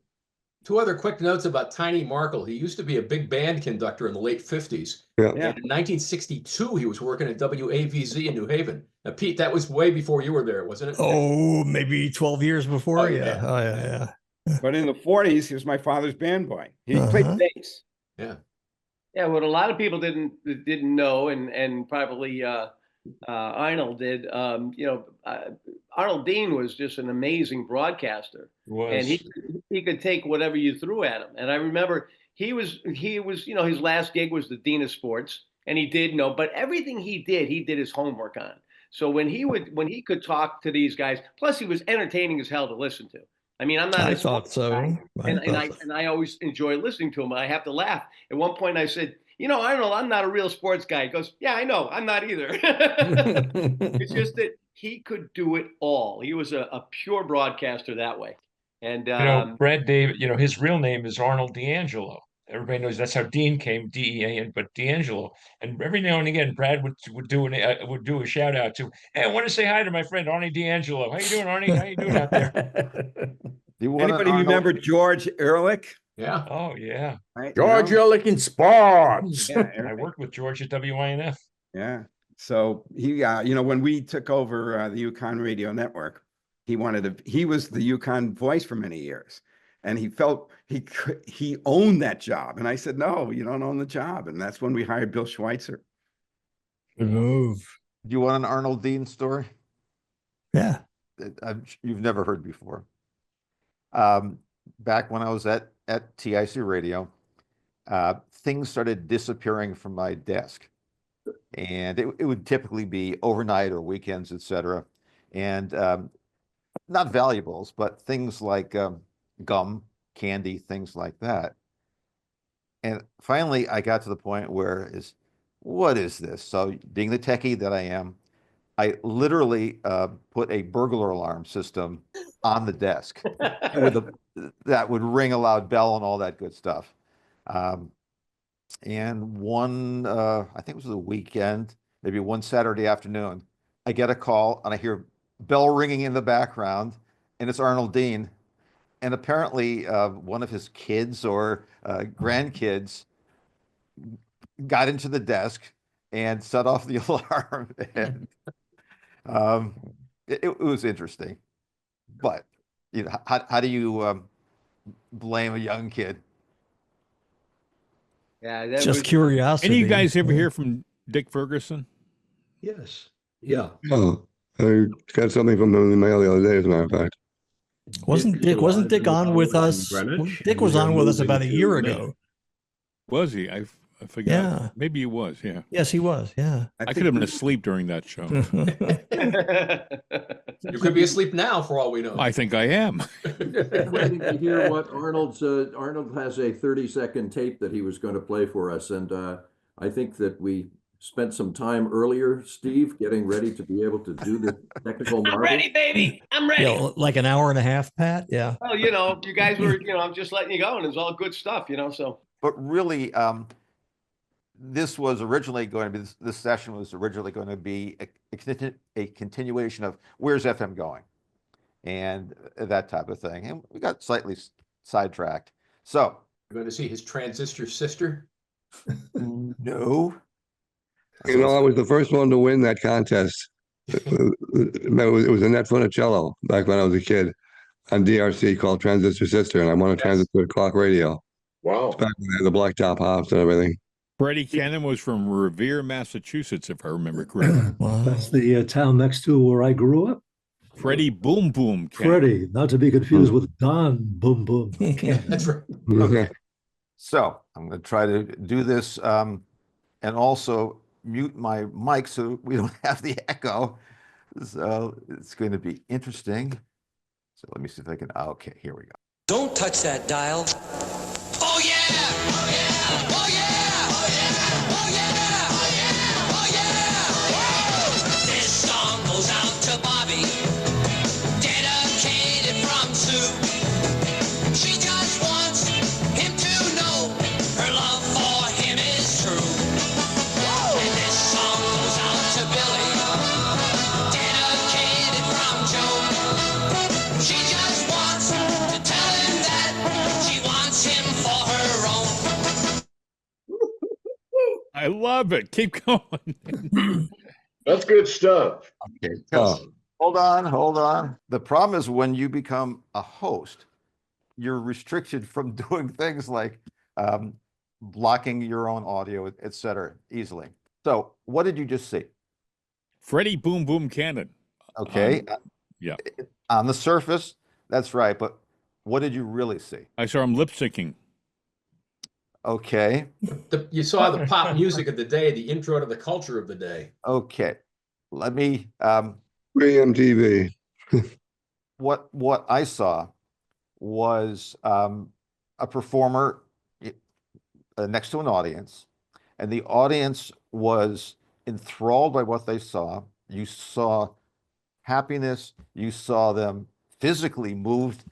Two other quick notes about Tiny Markle. He used to be a big band conductor in the late 50s. Yeah. And in 1962, he was working at WAVZ in New Haven. Now, Pete, that was way before you were there, wasn't it? Oh, maybe 12 years before. Oh, yeah. yeah. Oh, yeah. But in the 40s, he was my father's band boy. He played bass. Yeah. Yeah, what a lot of people didn't know, and probably Arnold did. Arnold Dean was just an amazing broadcaster, and he could take whatever you threw at him. And I remember he was his last gig was the Dean of Sports, and he did know, but everything he did his homework on. So when he could talk to these guys, plus he was entertaining as hell to listen to. I mean, I'm not. I thought so. And I always enjoy listening to him. I have to laugh. At one point, I said, Arnold, I'm not a real sports guy. He goes, yeah, I know. I'm not either. It's just that he could do it all. He was a pure broadcaster that way. And Brad David, his real name is Arnold D'Angelo. Everybody knows that's how Dean came, DEAN, but D'Angelo. And every now and again, Brad would do a shout out to, hey, I want to say hi to my friend Arnie D'Angelo. How you doing, Arnie? How you doing out there? Anybody remember George Ehrlich? Yeah. Oh, yeah. Right, George Ehrlich in sports. Yeah, I worked with George at WINF. Yeah. So he, when we took over the Yukon Radio Network, he was the Yukon voice for many years. And he felt he owned that job. And I said, no, you don't own the job. And that's when we hired Bill Schweitzer. Good move. Do you want an Arnold Dean story? Yeah. You've never heard before. Back when I was at TIC Radio, things started disappearing from my desk. And it would typically be overnight or weekends, etc. And not valuables, but things like gum, candy, things like that. And finally, I got to the point where what is this? So being the techie that I am, I literally put a burglar alarm system on the desk that would ring a loud bell and all that good stuff. And one, I think it was the weekend, maybe one Saturday afternoon, I get a call and I hear bell ringing in the background, and it's Arnold Dean. And apparently one of his kids or grandkids got into the desk and set off the alarm. And it was interesting. But how do you blame a young kid? Yeah, just curiosity. Any of you guys ever hear from Dick Ferguson? Yes. Yeah. Oh, I got something from him in the mail the other day, as a matter of fact. Wasn't Dick on with us? Dick was on with us about a year ago. Was he? I forgot. Yeah. Maybe he was. Yeah. Yes, he was. Yeah. I could have been asleep during that show. You could be asleep now, for all we know. I think I am. Waiting to hear what Arnold has a 30-second tape that he was going to play for us, and I think that we spent some time earlier, Steve, getting ready to be able to do the technical marvel. I'm ready, baby. I'm ready. Yeah, like an hour and a half, Pat. Yeah. Well, you guys were, I'm just letting you go, and it's all good stuff, so. But really, this was originally going to be, this session was originally going to be a continuation of Where's FM Going? And that type of thing. And we got slightly sidetracked. So. You're going to see his transistor sister? No. I was the first one to win that contest. It was a net funicello back when I was a kid on DRC called Transistor Sister, and I won a transistor clock radio. Wow. Back when they had the black top hops and everything. Freddie Cannon was from Revere, Massachusetts, if I remember correctly. That's the town next to where I grew up. Freddie Boom Boom Cannon. Freddie, not to be confused with Don Boom Boom. That's right. Okay. So I'm going to try to do this and also mute my mic so we don't have the echo. So it's going to be interesting. So let me see if I can. Okay, here we go. Don't touch that dial. Oh yeah! Oh yeah! Oh yeah! Oh yeah! Oh yeah! Oh yeah! Oh yeah! This song goes out to Bobby, dedicated from Sue. She just wants him to know her love for him is true. And this song goes out to Billy, dedicated from Joe. She just wants to tell him that she wants love it. Keep going. That's good stuff. Okay. Hold on. The problem is when you become a host, you're restricted from doing things like blocking your own audio, et cetera, easily. So what did you just see? Freddie Boom Boom Cannon. Okay. Yeah. On the surface, that's right. But what did you really see? I saw him lip syncing. Okay. You saw the pop music of the day, the intro to the culture of the day. Okay. Let me MTV. what I saw was a performer next to an audience, and the audience was enthralled by what they saw. You saw happiness. You saw them physically moved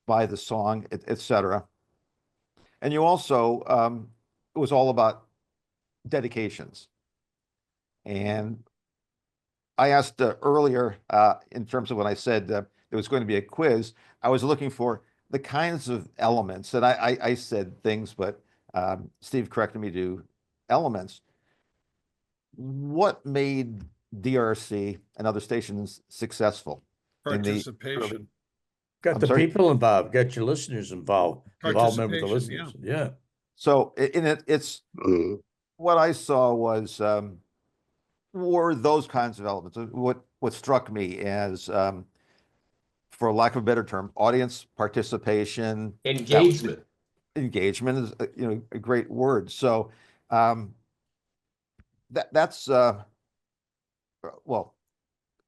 by the song, et cetera. And you also, it was all about dedications. And I asked earlier, in terms of when I said there was going to be a quiz, I was looking for the kinds of elements, and I said things, but Steve corrected me to elements. What made DRC and other stations successful? Participation. Got the people involved, got your listeners involved, involvement with the Participation, listeners. Yeah. So it's what I saw was were those kinds of elements. What struck me as, for lack of a better term, audience participation, Engagement. Engagement is a great word. So that's well,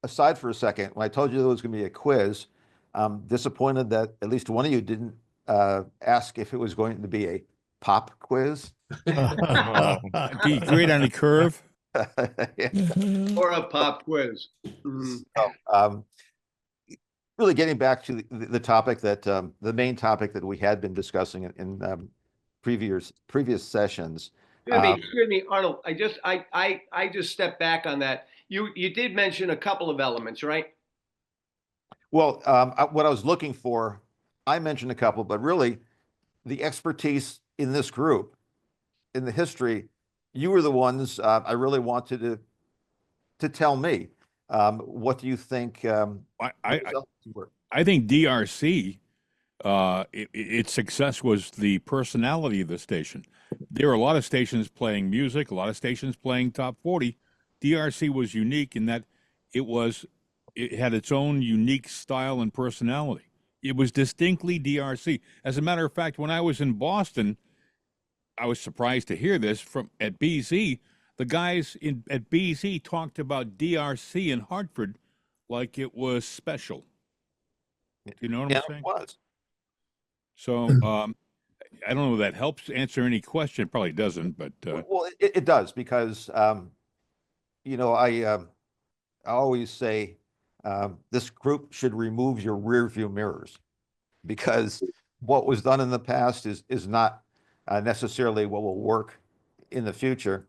aside for a second, when I told you there was going to be a quiz, I'm disappointed that at least one of you didn't ask if it was going to be a pop quiz. Do you grade on a curve? Or a pop quiz. So, really getting back to the topic that the main topic that we had been discussing in previous sessions. Excuse me, Arnold. I just stepped back on that. You did mention a couple of elements, right? Well, what I was looking for, I mentioned a couple, but really the expertise in this group, in the history, you were the ones I really wanted to tell me. What do you think? I think DRC, its success was the personality of the station. There were a lot of stations playing music, a lot of stations playing top 40. DRC was unique in that it had its own unique style and personality. It was distinctly DRC. As a matter of fact, when I was in Boston, I was surprised to hear this at BZ. The guys at BZ talked about DRC in Hartford like it was special. Do you know what I'm saying? It was. So I don't know if that helps answer any question. It probably doesn't, but well, it does, because I always say this group should remove your rear view mirrors, because what was done in the past is not necessarily what will work in the future.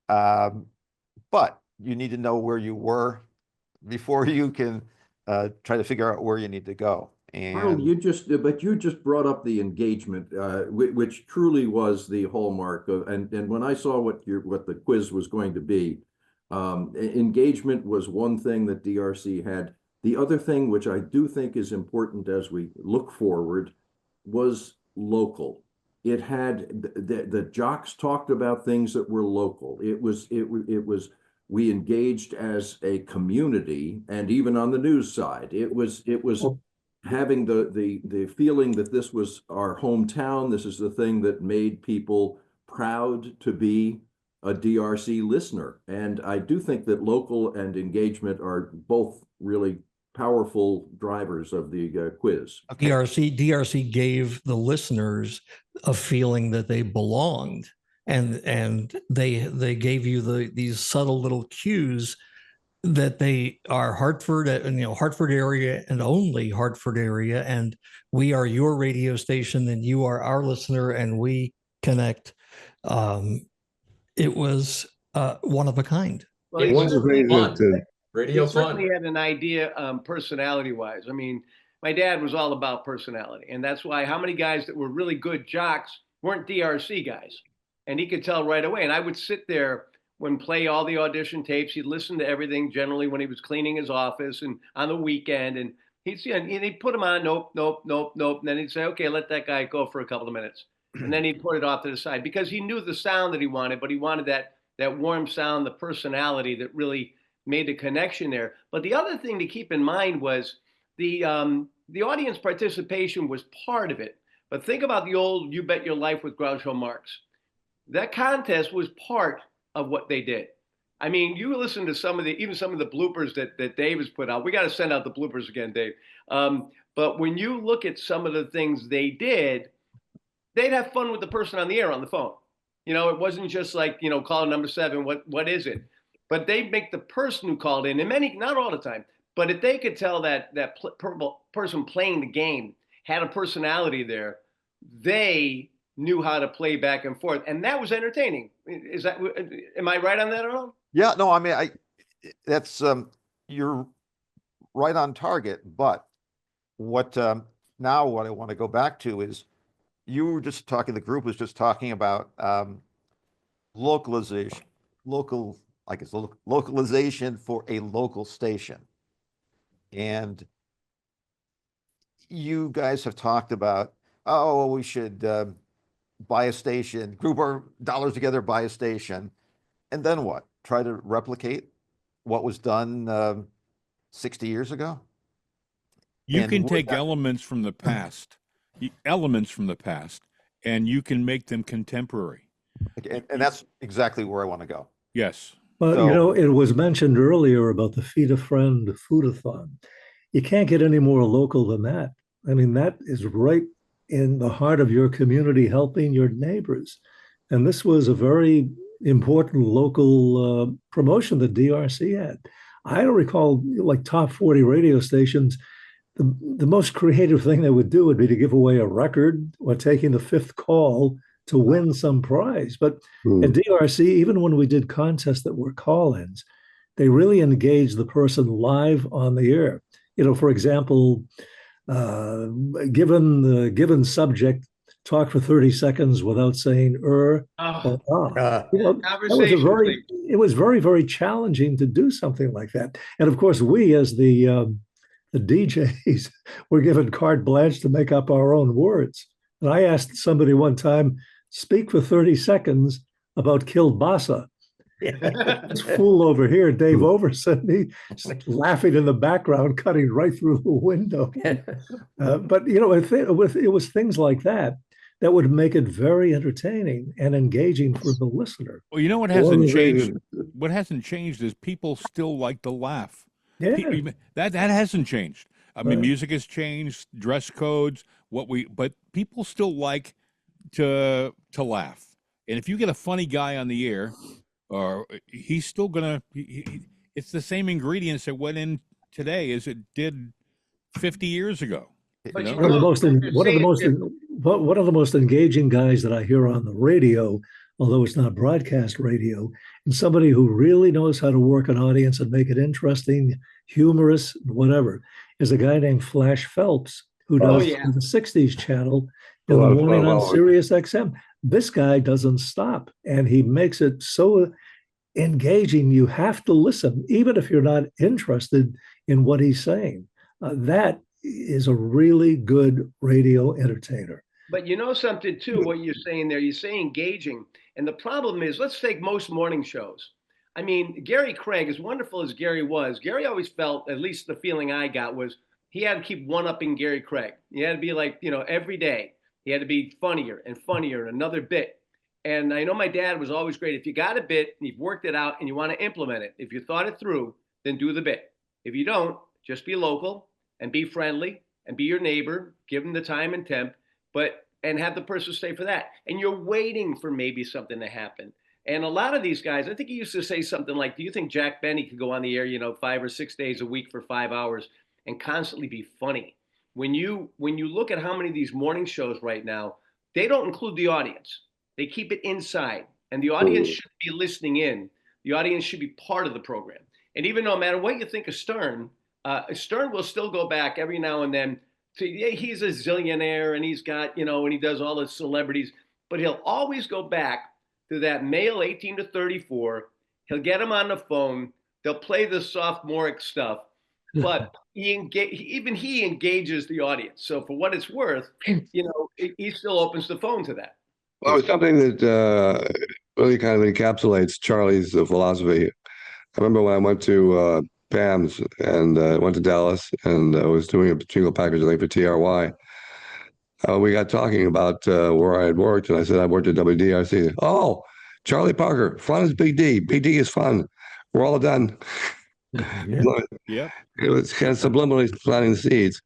But you need to know where you were before you can try to figure out where you need to go. Arnold, you just brought up the engagement, which truly was the hallmark of, and when I saw what the quiz was going to be, engagement was one thing that DRC had. The other thing, which I do think is important as we look forward, was local. It had the jocks talked about things that were local. It was we engaged as a community, and even on the news side, it was having the feeling that this was our hometown. This is the thing that made people proud to be a DRC listener. And I do think that local and engagement are both really powerful drivers of the quiz. DRC gave the listeners a feeling that they belonged, and they gave you these subtle little cues that they are Hartford, Hartford area and only Hartford area, and we are your radio station and you are our listener and we connect. It was one of a kind. Well, he certainly fun. had an idea, personality-wise. I mean, my dad was all about personality, and that's why how many guys that were really good jocks weren't DRC guys. and he could tell right away. And I would sit there when play all the audition tapes. He'd listen to everything generally when he was cleaning his office and on the weekend. And he'd put them on, nope, nope, nope, nope. And then he'd say, okay, let that guy go for a couple of minutes. And then he'd put it off to the side because he knew the sound that he wanted, but he wanted that warm sound, the personality that really made the connection there. But the other thing to keep in mind was the audience participation was part of it. But think about the old You Bet Your Life with Groucho Marx. That contest was part of what they did. I mean, you listen to some of the bloopers that Dave has put out. We got to send out the bloopers again, Dave. But when you look at some of the things they did, they'd have fun with the person on the air on the phone. You know, it wasn't just like, you know, call number 7, what is it? But they'd make the person who called in, and many, not all the time, but if they could tell that person playing the game had a personality there, they knew how to play back and forth, and that was entertaining. Am I right on that at all? Yeah, no, I mean, that's you're right on target. But what now what I want to go back to is you were just talking. The group was just talking about localization, localization for a local station, and you guys have talked about, oh, we should buy a station, group our dollars together, buy a station, and then what? Try to replicate what was done 60 years ago? You can take elements from the past, and you can make them contemporary. And that's exactly where I want to go. Yes. Well, you know, it was mentioned earlier about the Feed a Friend Foodathon. You can't get any more local than that. I mean, that is right in the heart of your community, helping your neighbors. And this was a very important local promotion that DRC had. I don't recall, like, top 40 radio stations, the most creative thing they would do would be to give away a record or taking the 5th call to win some prize. But at DRC, even when we did contests that were call-ins, they really engaged the person live on the air. You know, for example, given the given subject, talk for 30 seconds without saying or ah. You know, it was very, very challenging to do something like that. And of course, we as the DJs were given carte blanche to make up our own words. And I asked somebody one time, speak for 30 seconds about kielbasa. This fool over here, Dave Overson, he's laughing in the background, cutting right through the window. But, you know, it was things like that that would make it very entertaining and engaging for the listener. Well, you know what hasn't changed? What hasn't changed is people still like to laugh. Yeah. That hasn't changed. I mean, Right. music has changed, dress codes, but people still like to laugh. And if you get a funny guy on the air, or he's still gonna, it's the same ingredients that went in today as it did 50 years ago. One of the most engaging guys that I hear on the radio, although it's not broadcast radio, and somebody who really knows how to work an audience and make it interesting, humorous, whatever, is a guy named Flash Phelps, who does the 60s channel in the morning on Sirius XM. This guy doesn't stop, and he makes it so engaging. You have to listen, even if you're not interested in what he's saying. That is a really good radio entertainer. But you know something too, what you're saying there, you say engaging. And the problem is, let's take most morning shows. I mean, Gary Craig, as wonderful as Gary was, Gary always felt, at least the feeling I got was, he had to keep one-upping Gary Craig. He had to be like, you know, every day, he had to be funnier and funnier, another bit. And I know my dad was always great. If you got a bit and you've worked it out and you want to implement it, if you thought it through, then do the bit. If you don't, just be local and be friendly and be your neighbor, give them the time and temp, and have the person stay for that. And you're waiting for maybe something to happen. And a lot of these guys, I think he used to say something like, do you think Jack Benny could go on the air, you know, 5 or 6 days a week for 5 hours and constantly be funny? When you look at how many of these morning shows right now, they don't include the audience. They keep it inside. And the audience should be listening in. The audience should be part of the program. And even no matter what you think of Stern, Stern will still go back every now and then to, yeah, he's a zillionaire and he's got, you know, and he does all the celebrities, but he'll always go back to that male 18 to 34. He'll get him on the phone. They'll play the sophomoric stuff, but even he engages the audience. So for what it's worth, he still opens the phone to that. Well, it's something that really kind of encapsulates Charlie's philosophy. I remember when I went to Pam's and went to Dallas and was doing a jingle package, I think, for TRY. We got talking about where I had worked, and I said I worked at WDRC. Oh, Charlie Parker, fun is Big D. Big D is fun. We're all done. Yeah. It was kind of subliminally planting the seeds.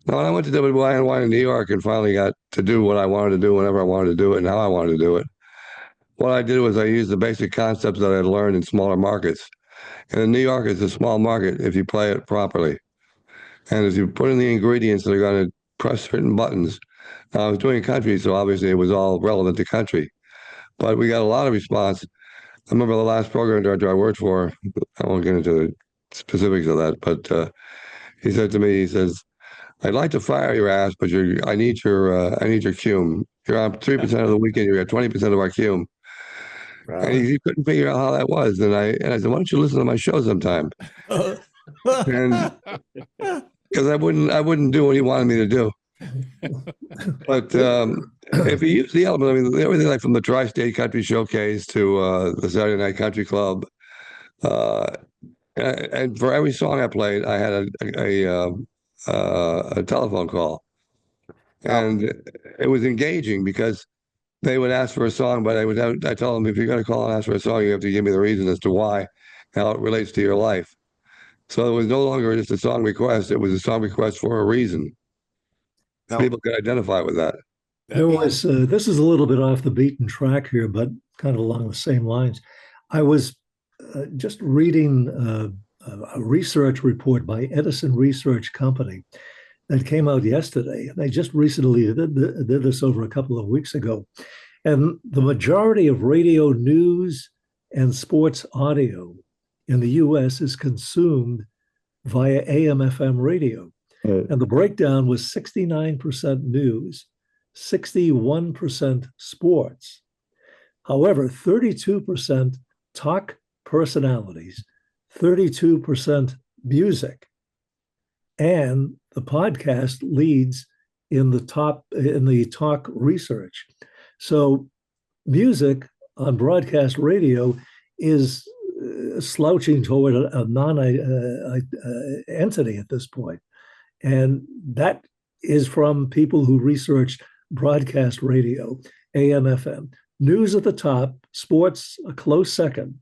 Now, when I went to WYNY in New York and finally got to do what I wanted to do whenever I wanted to do it and how I wanted to do it, what I did was I used the basic concepts that I had learned in smaller markets. And New York is a small market if you play it properly. And if you put in the ingredients that are going to press certain buttons. I was doing country, so obviously it was all relevant to country. But we got a lot of response. I remember the last program director I worked for, I won't get into the specifics of that, but he said to me, he says, I'd like to fire your ass, but I need your cume. You're on 3% of the weekend, you're at 20% of our cume. And he couldn't figure out how that was. And I said, why don't you listen to my show sometime? And because I wouldn't do what he wanted me to do. But if you use the element, I mean, everything like from the Tri-State Country Showcase to the Saturday Night Country Club, and for every song I played, I had a telephone call, and it was engaging because they would ask for a song, but I tell them, if you're going to call and ask for a song, you have to give me the reason as to why, how it relates to your life. So it was no longer just a song request; it was a song request for a reason. So people could identify with that. There was this is a little bit off the beaten track here, but kind of along the same lines. I was just reading a research report by Edison Research Company that came out yesterday. They just recently did this over a couple of weeks ago. And the majority of radio news and sports audio in the US is consumed via AM/FM radio. And the breakdown was 69% news, 61% sports. However, 32% talk personalities, 32% music, and the podcast leads in the talk research. So music on broadcast radio is slouching toward a non-entity at this point. And that is from people who researched broadcast radio, AM, FM. News at the top, sports a close second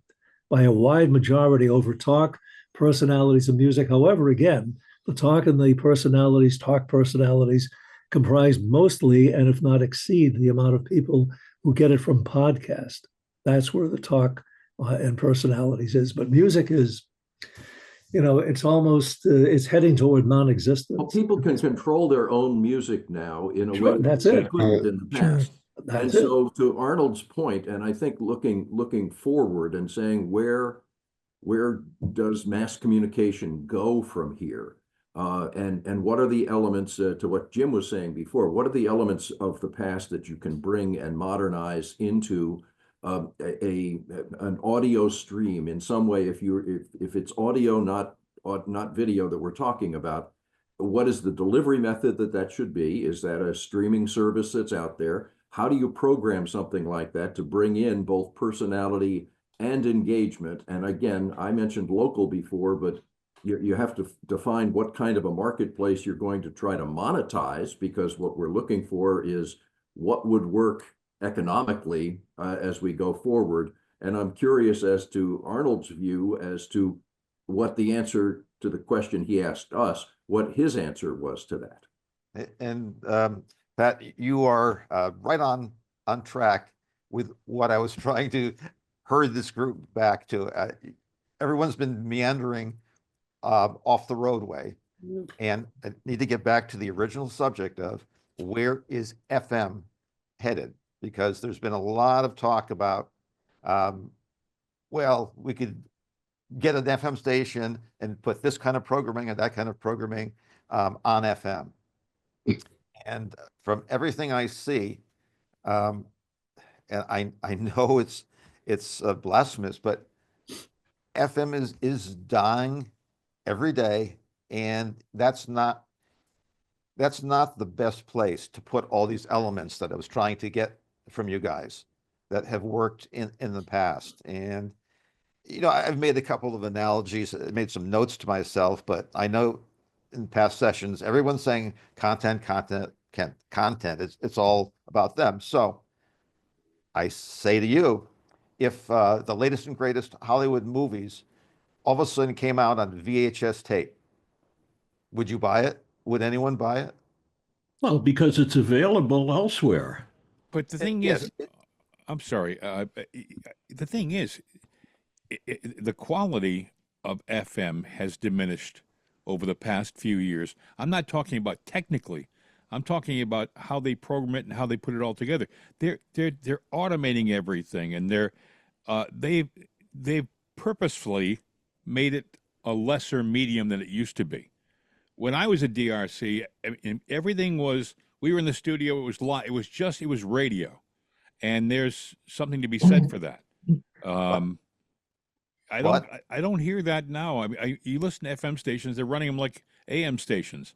by a wide majority over talk, personalities, and music. However, again, the talk and the talk personalities comprise mostly, and if not exceed, the amount of people who get it from podcast. That's where the talk and personalities is. But music is, it's almost, it's heading toward non-existence. Well, people can control their own music now in a way that's they it. couldn't in the past. That's and so to Arnold's point, and I think looking forward and saying where does mass communication go from here? And what are the elements, to what Jim was saying before, what are the elements of the past that you can bring and modernize into an audio stream in some way? If it's audio, not video that we're talking about, what is the delivery method that should be? Is that a streaming service that's out there? How do you program something like that to bring in both personality and engagement? And again, I mentioned local before, but you have to define what kind of a marketplace you're going to try to monetize, because what we're looking for is what would work economically as we go forward. And I'm curious as to Arnold's view as to what the answer to the question he asked us, what his answer was to that. And Pat, you are right on track with what I was trying to herd this group back to. Everyone's been meandering off the roadway, and I need to get back to the original subject of where is FM headed, because there's been a lot of talk about, well, we could get an FM station and put this kind of programming and that kind of programming on FM. And from everything I see, and I know it's blasphemous, but FM is dying every day, and that's not the best place to put all these elements that I was trying to get from you guys that have worked in the past. And I've made a couple of analogies, made some notes to myself, but I know in past sessions everyone's saying content. It's all about them. So I say to you, if the latest and greatest Hollywood movies all of a sudden came out on VHS tape, would you buy it? Would anyone buy it? Well, because it's available elsewhere. But the thing is, I'm sorry. The thing is, the quality of FM has diminished over the past few years. I'm not talking about technically. I'm talking about how they program it and how they put it all together. They're automating everything, and they've purposefully made it a lesser medium than it used to be. When I was at DRC, everything was, we were in the studio, it was live, it was radio. And there's something to be said for that. I don't hear that now. I mean, you listen to FM stations, they're running them like AM stations.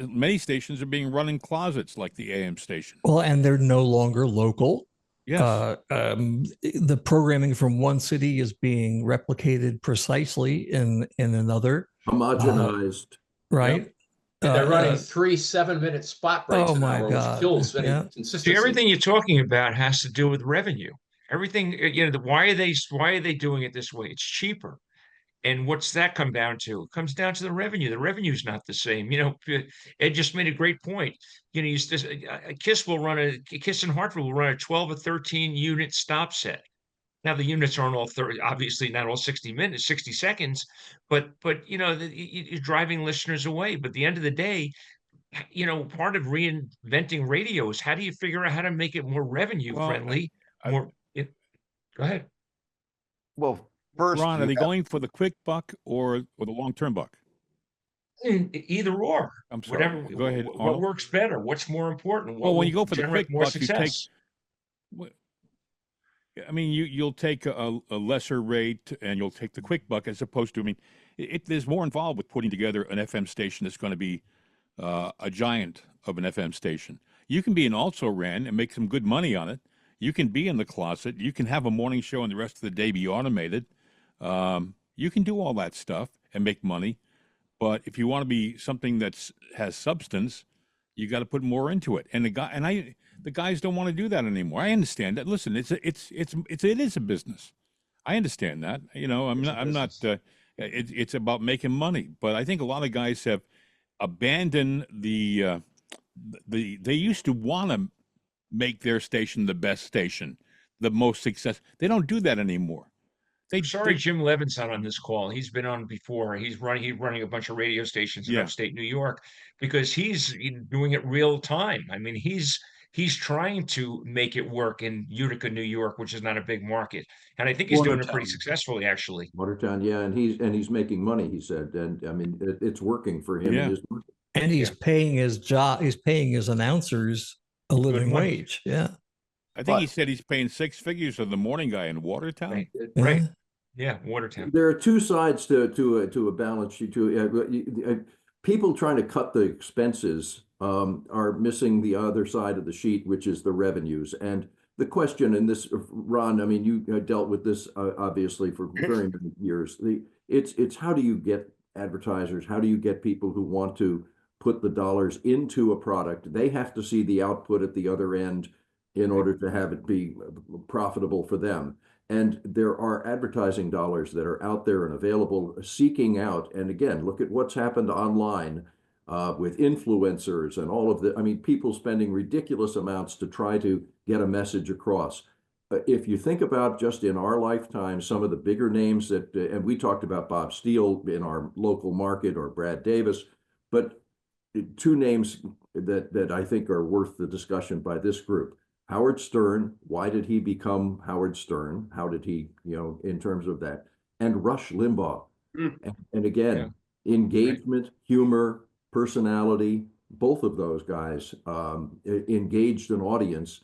Many stations are being run in closets like the AM station. Well, and they're no longer local. Yes. The programming from one city is being replicated precisely in another. Homogenized. Right. And they're running 3 7-minute spot breaks an hour, which kills any consistency. See, everything you're talking about has to do with revenue. Everything, why are they doing it this way? It's cheaper. And what's that come down to? It comes down to the revenue. The revenue is not the same. Ed just made a great point. Kiss and Hartford will run a 12 or 13 unit stop set. Now the units aren't all 30, obviously not all 60 minutes, 60 seconds, but you're driving listeners away. But at the end of the day, part of reinventing radio is how do you figure out how to make it more revenue friendly? Go ahead. Well, first, Ron, are they going for the quick buck or the long-term buck? Either or. I'm sorry. Whatever. Go ahead. What Arnold. works better? What's more important? Well, when you go for the quick more buck, success? you'll take a lesser rate and you'll take the quick buck as opposed to, there's more involved with putting together an FM station that's going to be a giant of an FM station. You can be an also-ran and make some good money on it. You can be in the closet. You can have a morning show and the rest of the day be automated. You can do all that stuff and make money. But if you want to be something that has substance, you got to put more into it. And the guys don't want to do that anymore. I understand that. Listen, it is a business. I understand that. It's about making money. But I think a lot of guys have abandoned they used to want to make their station the best station, the most success. They don't do that anymore. Jim Levin's not on this call. He's been on before. He's running a bunch of radio stations in upstate New York because he's doing it real time. He's trying to make it work in Utica, New York, which is not a big market. And I think he's doing it pretty successfully, actually. Watertown, yeah, and he's making money, he said. And it's working for him and his market. And he's paying his job, he's paying his announcers a living wage. Yeah. I think he said he's paying 6 figures for the morning guy in Watertown. Right. Yeah, Watertown. There are two sides to a balance sheet. People trying to cut the expenses are missing the other side of the sheet, which is the revenues. And the question in this, Ron, you dealt with this obviously for very many years. It's how do you get advertisers? How do you get people who want to put the dollars into a product? They have to see the output at the other end in order to have it be profitable for them. And there are advertising dollars that are out there and available seeking out. And again, look at what's happened online with influencers and all of the, people spending ridiculous amounts to try to get a message across. If you think about just in our lifetime, some of the bigger names that, and we talked about Bob Steele in our local market or Brad Davis, but two names that I think are worth the discussion by this group. Howard Stern, why did he become Howard Stern? How did he, in terms of that? And Rush Limbaugh. And again, engagement, humor, personality, both of those guys engaged an audience.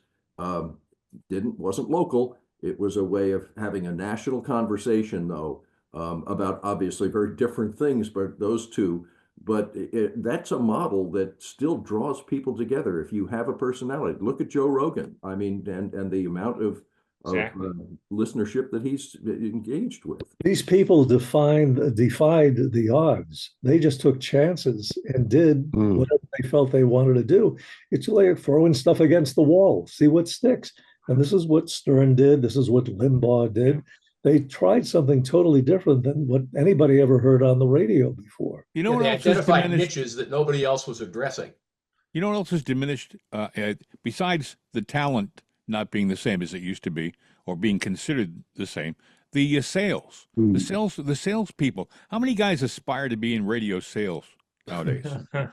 wasn't local. It was a way of having a national conversation, though, about obviously very different things, but those two. But that's a model that still draws people together. If you have a personality, look at Joe Rogan. I mean, and the amount of listenership that he's engaged with. These people defied the odds. They just took chances and did whatever they felt they wanted to do. It's like throwing stuff against the wall, see what sticks. And this is what Stern did. This is what Limbaugh did. They tried something totally different than what anybody ever heard on the radio before. You know, they identified niches that nobody else was addressing. You know what else is diminished besides the talent not being the same as it used to be, or being considered the same? The sales, the salespeople. How many guys aspire to be in radio sales nowadays? I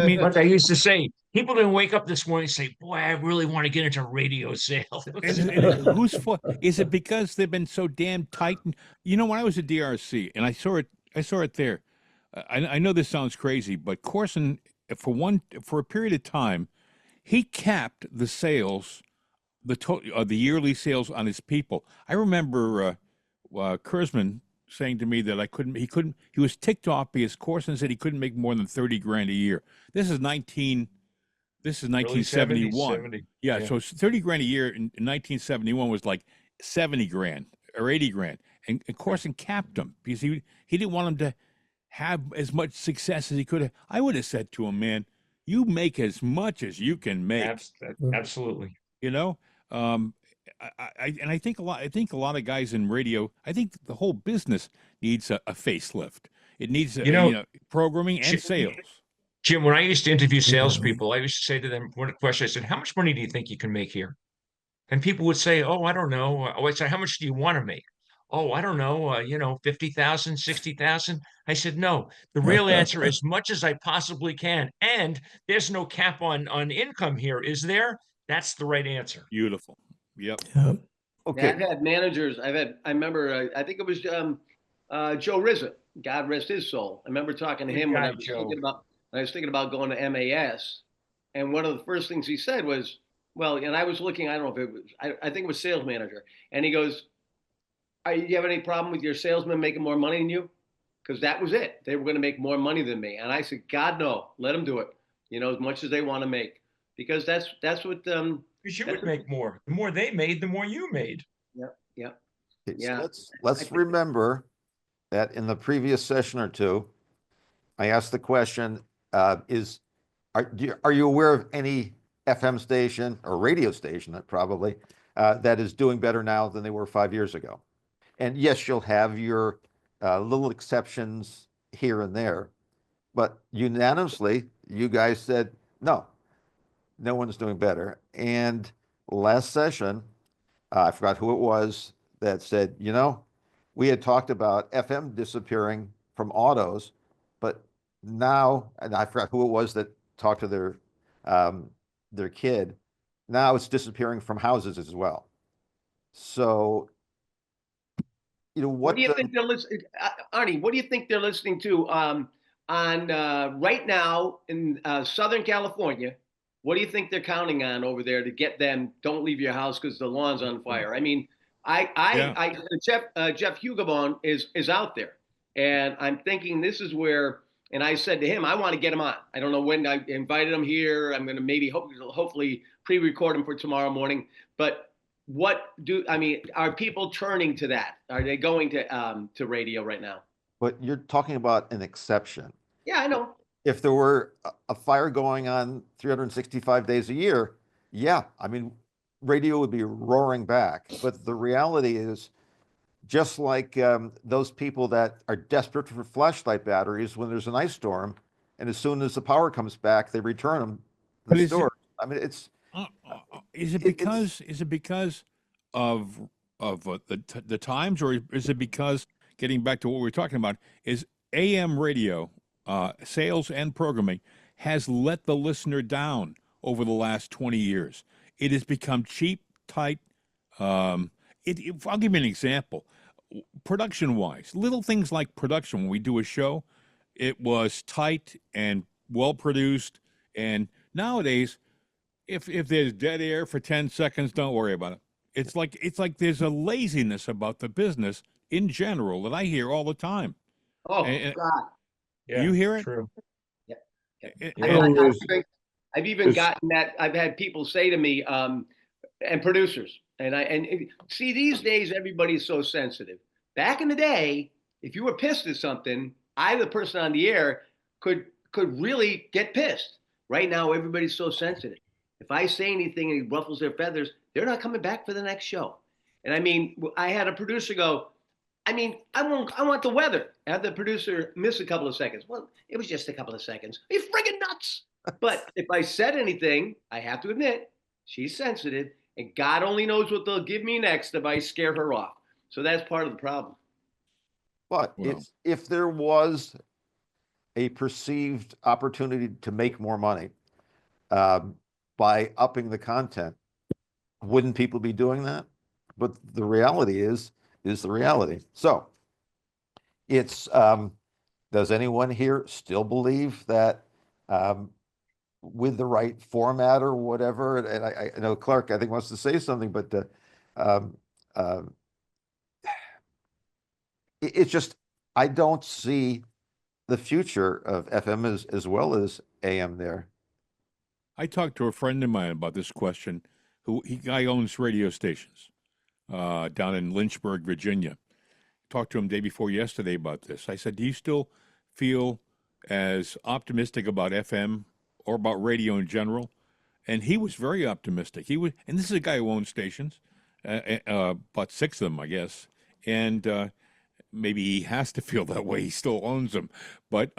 mean, what I used to say, people didn't wake up this morning and say, "Boy, I really want to get into radio sales." And whose fault is it? Because they've been so damn tight. You know, when I was at DRC and I saw it there. I know this sounds crazy, but Corson, for a period of time, he capped the sales, the yearly sales on his people. I remember Kurzman saying to me that he was ticked off because Corson said he couldn't make more than 30 grand a year. This is 1971. 70. Yeah, so 30 grand a year in 1971 was like 70 grand or 80 grand. And Corson capped him because he didn't want him to have as much success as he could have. I would have said to him, man, you make as much as you can make. Absolutely. You know, I think a lot of guys in radio. I think the whole business needs a facelift. It needs programming and sales. Jim, when I used to interview salespeople, I used to say to them one question. I said, "How much money do you think you can make here?" And people would say, "Oh, I don't know." I said, "How much do you want to make?" "Oh, I don't know. 50,000, 60,000." I said, "No, the real answer is as much as I possibly can. And there's no cap on income here, is there?" That's the right answer. Beautiful. Yep. Okay. Yeah, I've had managers. I remember. I think it was Joe Rizza. God rest his soul. I remember talking to him when I was thinking about going to MAS, and one of the first things he said was, "Well," and I was looking. I don't know if it was. I think it was sales manager, and he goes, "Do you have any problem with your salesman making more money than you?" Because that was it. They were going to make more money than me, and I said, "God no, let them do it. As much as they want to make." Because that's what because you would make more. The more they made, the more you made. Yep. Okay, so let's remember that in the previous session or two, I asked the question: are you aware of any FM station or radio station that is doing better now than they were 5 years ago? And yes, you'll have your little exceptions here and there, but unanimously, you guys said no. No one's doing better. And last session, I forgot who it was that said, we had talked about FM disappearing from autos, but now, and I forgot who it was that talked to their kid, now it's disappearing from houses as well. So, what do you think they're listening, Arnie? What do you think they're listening to on right now in Southern California? What do you think they're counting on over there to get them? Don't leave your house because the lawn's on fire. I mean, Jeff Hugabone is out there, and I'm thinking this is where. And I said to him, I want to get him on. I don't know when. I invited him here. I'm going to maybe hopefully pre-record him for tomorrow morning. But are people turning to that? Are they going to radio right now? But you're talking about an exception. Yeah, I know. If there were a fire going on 365 days a year, radio would be roaring back. But the reality is, just like those people that are desperate for flashlight batteries when there's an ice storm, and as soon as the power comes back, they return them to the store. It's. Is it because of the times, or is it because, getting back to what we were talking about, is AM radio? Sales and programming has let the listener down over the last 20 years. It has become cheap, tight. I'll give you an example. Production-wise, little things like production, when we do a show, it was tight and well-produced. And nowadays, if there's dead air for 10 seconds, don't worry about it. It's like there's a laziness about the business in general that I hear all the time. Oh God. You hear it? True. Yeah. I've even gotten that. I've had people say to me, and producers, and see, these days everybody's so sensitive. Back in the day, if you were pissed at something, the person on the air, could really get pissed. Right now, everybody's so sensitive. If I say anything and it ruffles their feathers, they're not coming back for the next show. And I mean, I had a producer go, I want the weather. Have the producer miss a couple of seconds. Well, it was just a couple of seconds. Are you friggin' nuts? But if I said anything, I have to admit, she's sensitive, and God only knows what they'll give me next if I scare her off. So that's part of the problem. But if there was a perceived opportunity to make more money by upping the content, wouldn't people be doing that? But the reality is the reality. So it's does anyone here still believe that with the right format or whatever? And I know Clark, I think, wants to say something, but it's just, I don't see the future of FM as well as AM there. I talked to a friend of mine about this question. Guy owns radio stations down in Lynchburg, Virginia. Talked to him day before yesterday about this. I said, do you still feel as optimistic about FM or about radio in general? And he was very optimistic. And this is a guy who owns stations, about 6 of them, I guess. And maybe he has to feel that way. He still owns them. But,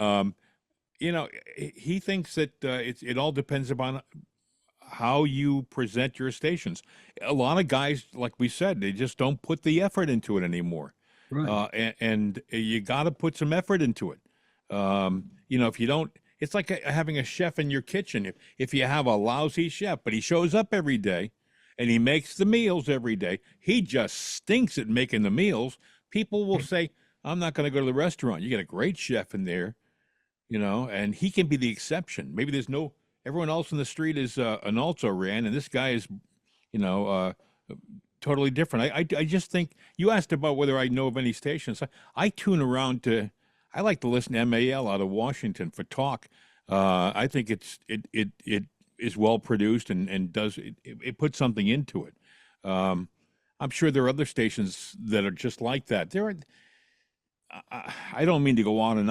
he thinks that it all depends upon how you present your stations. A lot of guys, like we said, they just don't put the effort into it anymore. Right. And you got to put some effort into it. If you don't, it's like having a chef in your kitchen. If you have a lousy chef, but he shows up every day and he makes the meals every day, he just stinks at making the meals. People will say, I'm not going to go to the restaurant. You get a great chef in there, and he can be the exception. Maybe everyone else in the street is an also-ran, and this guy is, totally different. I just think, you asked about whether I know of any stations. I tune around I like to listen to MAL out of Washington for talk. I think it is well produced and does it puts something into it. I'm sure there are other stations that are just like that. I don't mean to go on, and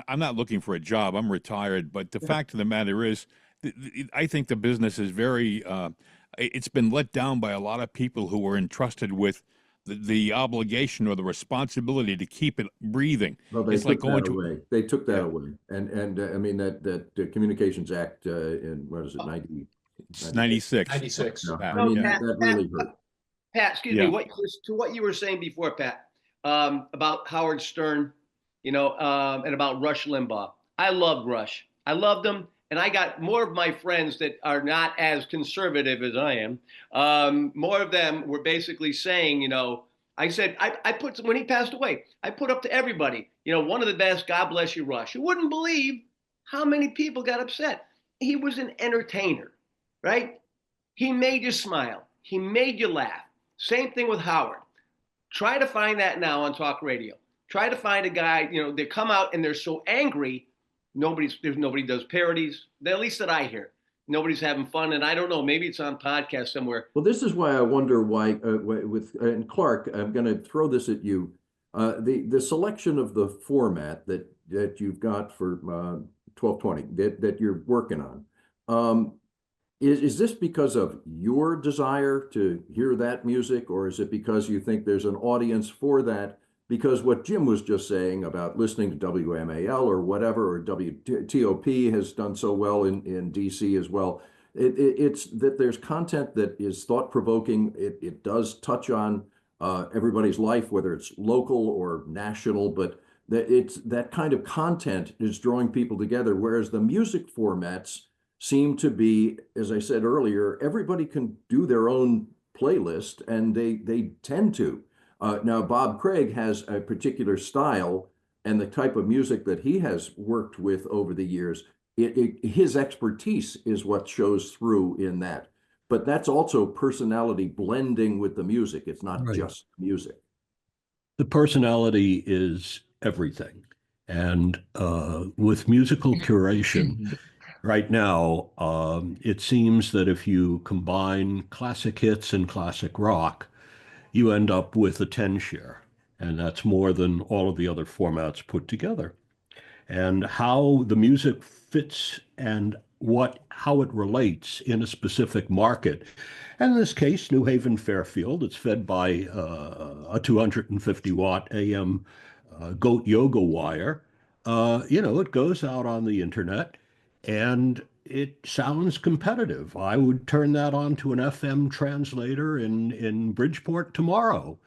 I'm not looking for a job. I'm retired, but the fact of the matter is, I think the business is very. It's been let down by a lot of people who were entrusted with the obligation or the responsibility to keep it breathing. Well, they It's took like going that to away. They took that away, and I mean that Communications Act in what is it, 96. 96. No, Pat, I mean yeah. that really hurt. Pat, excuse Yeah. me. To what you were saying before, Pat, about Howard Stern, and about Rush Limbaugh. I loved Rush. I loved him, and I got more of my friends that are not as conservative as I am. More of them were basically saying, I said, I put, when he passed away, I put up to everybody, one of the best, God bless you, Rush. You wouldn't believe how many people got upset. He was an entertainer, right? He made you smile. He made you laugh. Same thing with Howard. Try to find that now on talk radio. Try to find a guy, they come out and they're so angry. Nobody does parodies, at least that I hear. Nobody's having fun. And I don't know, maybe it's on podcast somewhere. Well, this is why I wonder why and Clark, I'm going to throw this at you. The selection of the format that you've got for 1220 that you're working on. Is this because of your desire to hear that music, or is it because you think there's an audience for that? Because what Jim was just saying about listening to WMAL or whatever, or WTOP has done so well in DC as well. It's that there's content that is thought-provoking. It does touch on everybody's life, whether it's local or national, but that kind of content is drawing people together, whereas the music formats seem to be, as I said earlier, everybody can do their own playlist, and they tend to. Now, Bob Craig has a particular style, and the type of music that he has worked with over the years his expertise is what shows through in that. But that's also personality blending with the music. It's not just music. The personality is everything. And with musical curation, right now, it seems that if you combine classic hits and classic rock, you end up with a 10 share. And that's more than all of the other formats put together. And how the music fits and how it relates in a specific market. And in this case, New Haven Fairfield, it's fed by a 250 watt AM goat yoga wire. It goes out on the internet and it sounds competitive. I would turn that on to an FM translator in Bridgeport tomorrow.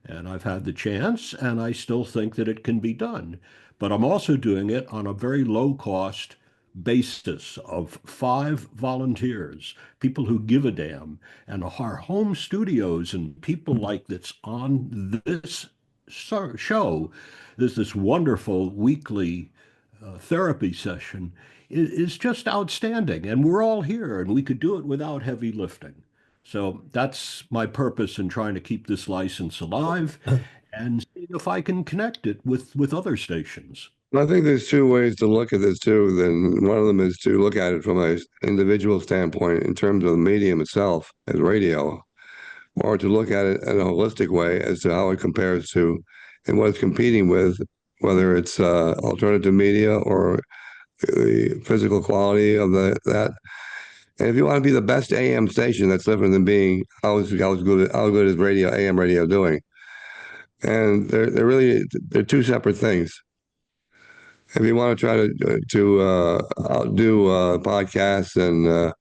And I've had the chance, and I still think that it can be done. But I'm also doing it on a very low cost basis of 5 volunteers, people who give a damn, and our home studios and people like that's on this show. There's this wonderful weekly therapy session is just outstanding. And we're all here, and we could do it without heavy lifting. So that's my purpose in trying to keep this license alive and see if I can connect it with other stations. I think there's two ways to look at this too. Then one of them is to look at it from an individual standpoint in terms of the medium itself as radio, or to look at it in a holistic way as to how it compares to and what it's competing with, whether it's alternative media or the physical quality of that. And if you want to be the best AM station, that's different than being how good is AM radio doing. And they're two separate things. If you want to try to outdo podcasts and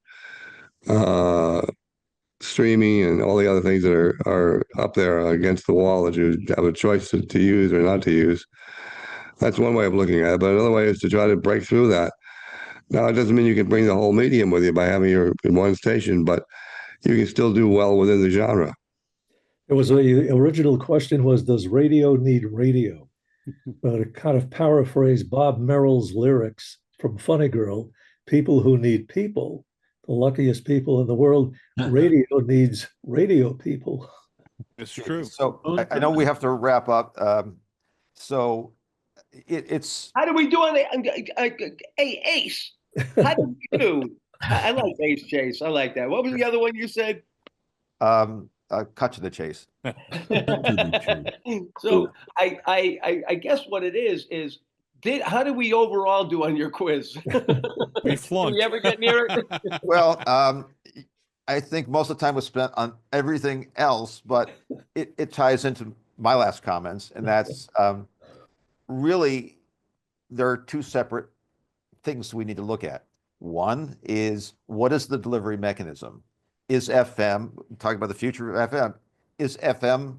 streaming and all the other things that are up there against the wall that you have a choice to use or not to use, that's one way of looking at it. But another way is to try to break through that. Now, it doesn't mean you can bring the whole medium with you by having your in one station, but you can still do well within the genre. The original question was, does radio need radio? But to kind of paraphrase Bob Merrill's lyrics from Funny Girl, people who need people, the luckiest people in the world, radio needs radio people. It's true. So I know we have to wrap up. So it's. How do we do on Ace? How do we do? I like Ace Chase. I like that. What was the other one you said? Cut to the chase. So I guess what it is how did we overall do on your quiz? We flunked. Did we ever get near it? Well, I think most of the time was spent on everything else, but it ties into my last comments, and that's really there are two separate things we need to look at. One is, what is the delivery mechanism? Is FM, talking about the future of FM, is FM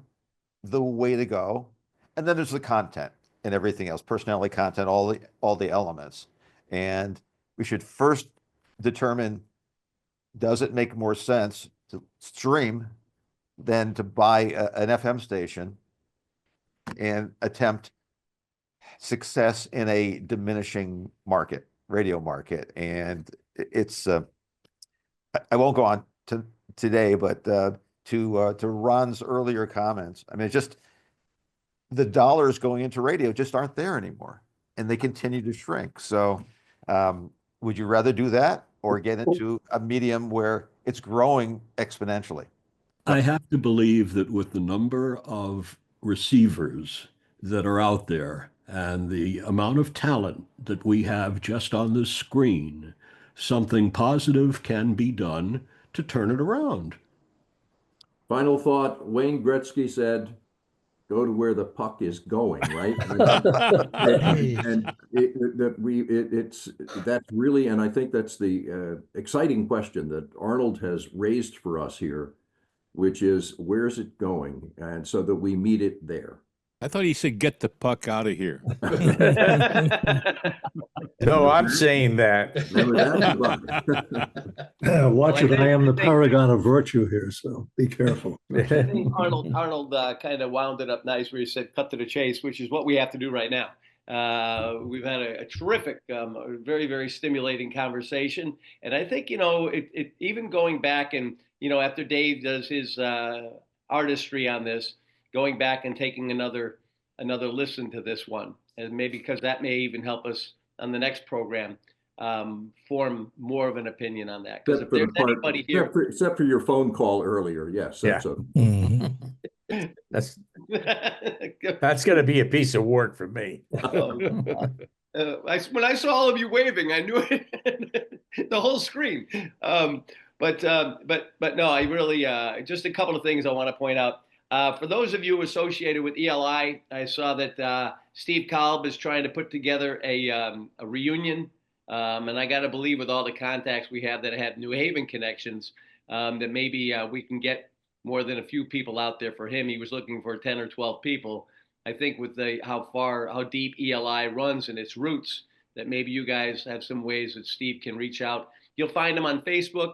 the way to go? And then there's the content and everything else, personality content, all the elements. And we should first determine, does it make more sense to stream than to buy an FM station and attempt success in a diminishing market, radio market? And it's, I won't go on today, but to Ron's earlier comments, I mean, it's just the dollars going into radio just aren't there anymore, and they continue to shrink. So would you rather do that or get into a medium where it's growing exponentially? I have to believe that with the number of receivers that are out there and the amount of talent that we have just on the screen, something positive can be done to turn it around. Final thought, Wayne Gretzky said, go to where the puck is going, right? That's really, and I think that's the exciting question that Arnold has raised for us here, which is, where's it going? And so that we meet it there. I thought he said, get the puck out of here. No, I'm saying that. Watch it. I am the paragon of virtue here, so be careful. I think Arnold kind of wound it up nice where he said, cut to the chase, which is what we have to do right now. We've had a terrific, very, very stimulating conversation. And I think, it even going back and, after Dave does his artistry on this, going back and taking another listen to this one, and maybe because that may even help us on the next program form more of an opinion on that. Because if there's anybody here, except for your phone call earlier, yes, that's that's going to be a piece of work for me. When I saw all of you waving, I knew it. The whole screen. But no, I really just a couple of things I want to point out. For those of you associated with ELI, I saw that Steve Kolb is trying to put together a reunion. And I got to believe with all the contacts we have that have New Haven connections, that maybe we can get more than a few people out there for him. He was looking for 10 or 12 people. I think with how deep ELI runs in its roots, that maybe you guys have some ways that Steve can reach out. You'll find him on Facebook.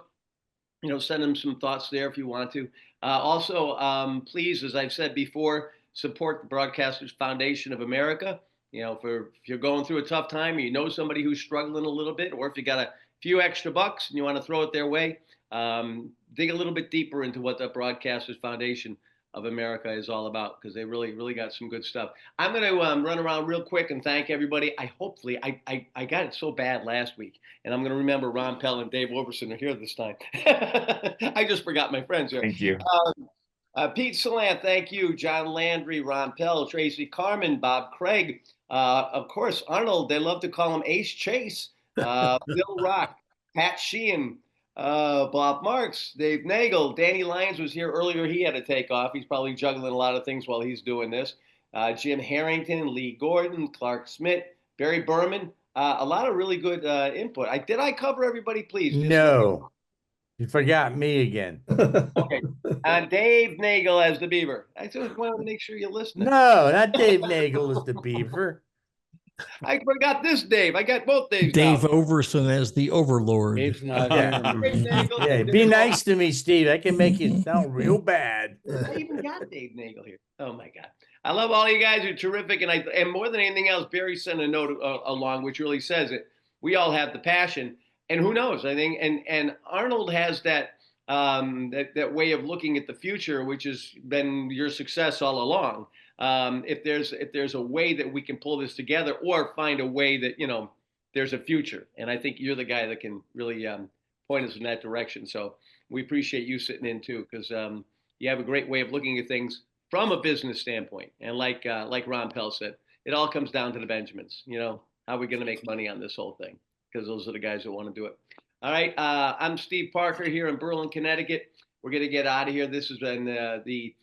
Send him some thoughts there if you want to. Also, please, as I've said before, support the Broadcasters Foundation of America. If you're going through a tough time, somebody who's struggling a little bit, or if you got a few extra bucks and you want to throw it their way, dig a little bit deeper into what the Broadcasters Foundation of America is all about, because they really, really got some good stuff. I'm going to run around real quick and thank everybody. I got it so bad last week, and I'm going to remember Ron Pell and Dave Overson are here this time. I just forgot my friends here. Thank you. Pete Salant, thank you. John Landry, Ron Pell, Tracy Carmen, Bob Craig. Of course, Arnold, they love to call him Ace Chase. Bill Rock, Pat Sheehan, Bob Marks, Dave Nagel, Danny Lyons was here earlier. He had to take off. He's probably juggling a lot of things while he's doing this. Jim Harrington, Lee Gordon, Clark Smith, Barry Berman. A lot of really good input. Did I cover everybody, please? No. You forgot me again. Okay. Dave Nagel as the Beaver. I just wanted to make sure you listen. No, not Dave Nagel as the Beaver. I forgot this Dave. I got both Daves. Dave now. Overson as the Overlord. Dave's not Yeah, be nice to me, Steve. I can make you sound real bad. I even got Dave Nagel here. Oh my God. I love all you guys. You're terrific. And more than anything else, Barry sent a note along, which really says it. We all have the passion. And who knows? I think, and Arnold has that way of looking at the future, which has been your success all along. If there's a way that we can pull this together, or find a way that there's a future, and I think you're the guy that can really point us in that direction. So we appreciate you sitting in too, because you have a great way of looking at things from a business standpoint. And like Ron Pell said, it all comes down to the Benjamins. How are we going to make money on this whole thing? Because those are the guys that want to do it. All right. I'm Steve Parker here in Berlin, Connecticut. We're going to get out of here. This has been the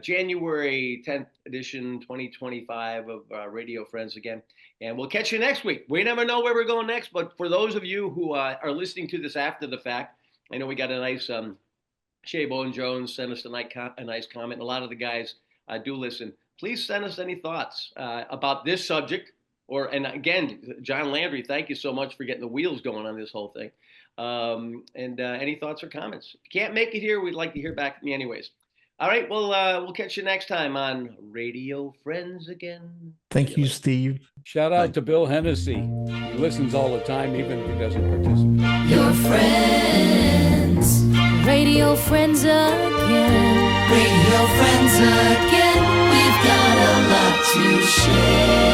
January 10th edition, 2025 of Radio Friends again. And we'll catch you next week. We never know where we're going next, but for those of you who are listening to this after the fact, I know we got a nice Shea Bone Jones sent us a nice comment. A lot of the guys do listen. Please send us any thoughts about this subject. And again, John Landry, thank you so much for getting the wheels going on this whole thing. And any thoughts or comments? If you can't make it here, we'd like to hear back from you anyways. All right, well, we'll catch you next time on Radio Friends again. Thank you, Steve. Shout out to Bill Hennessy. He listens all the time, even if he doesn't participate. Your friends, Radio Friends again. Radio Friends again. We've got a lot to share.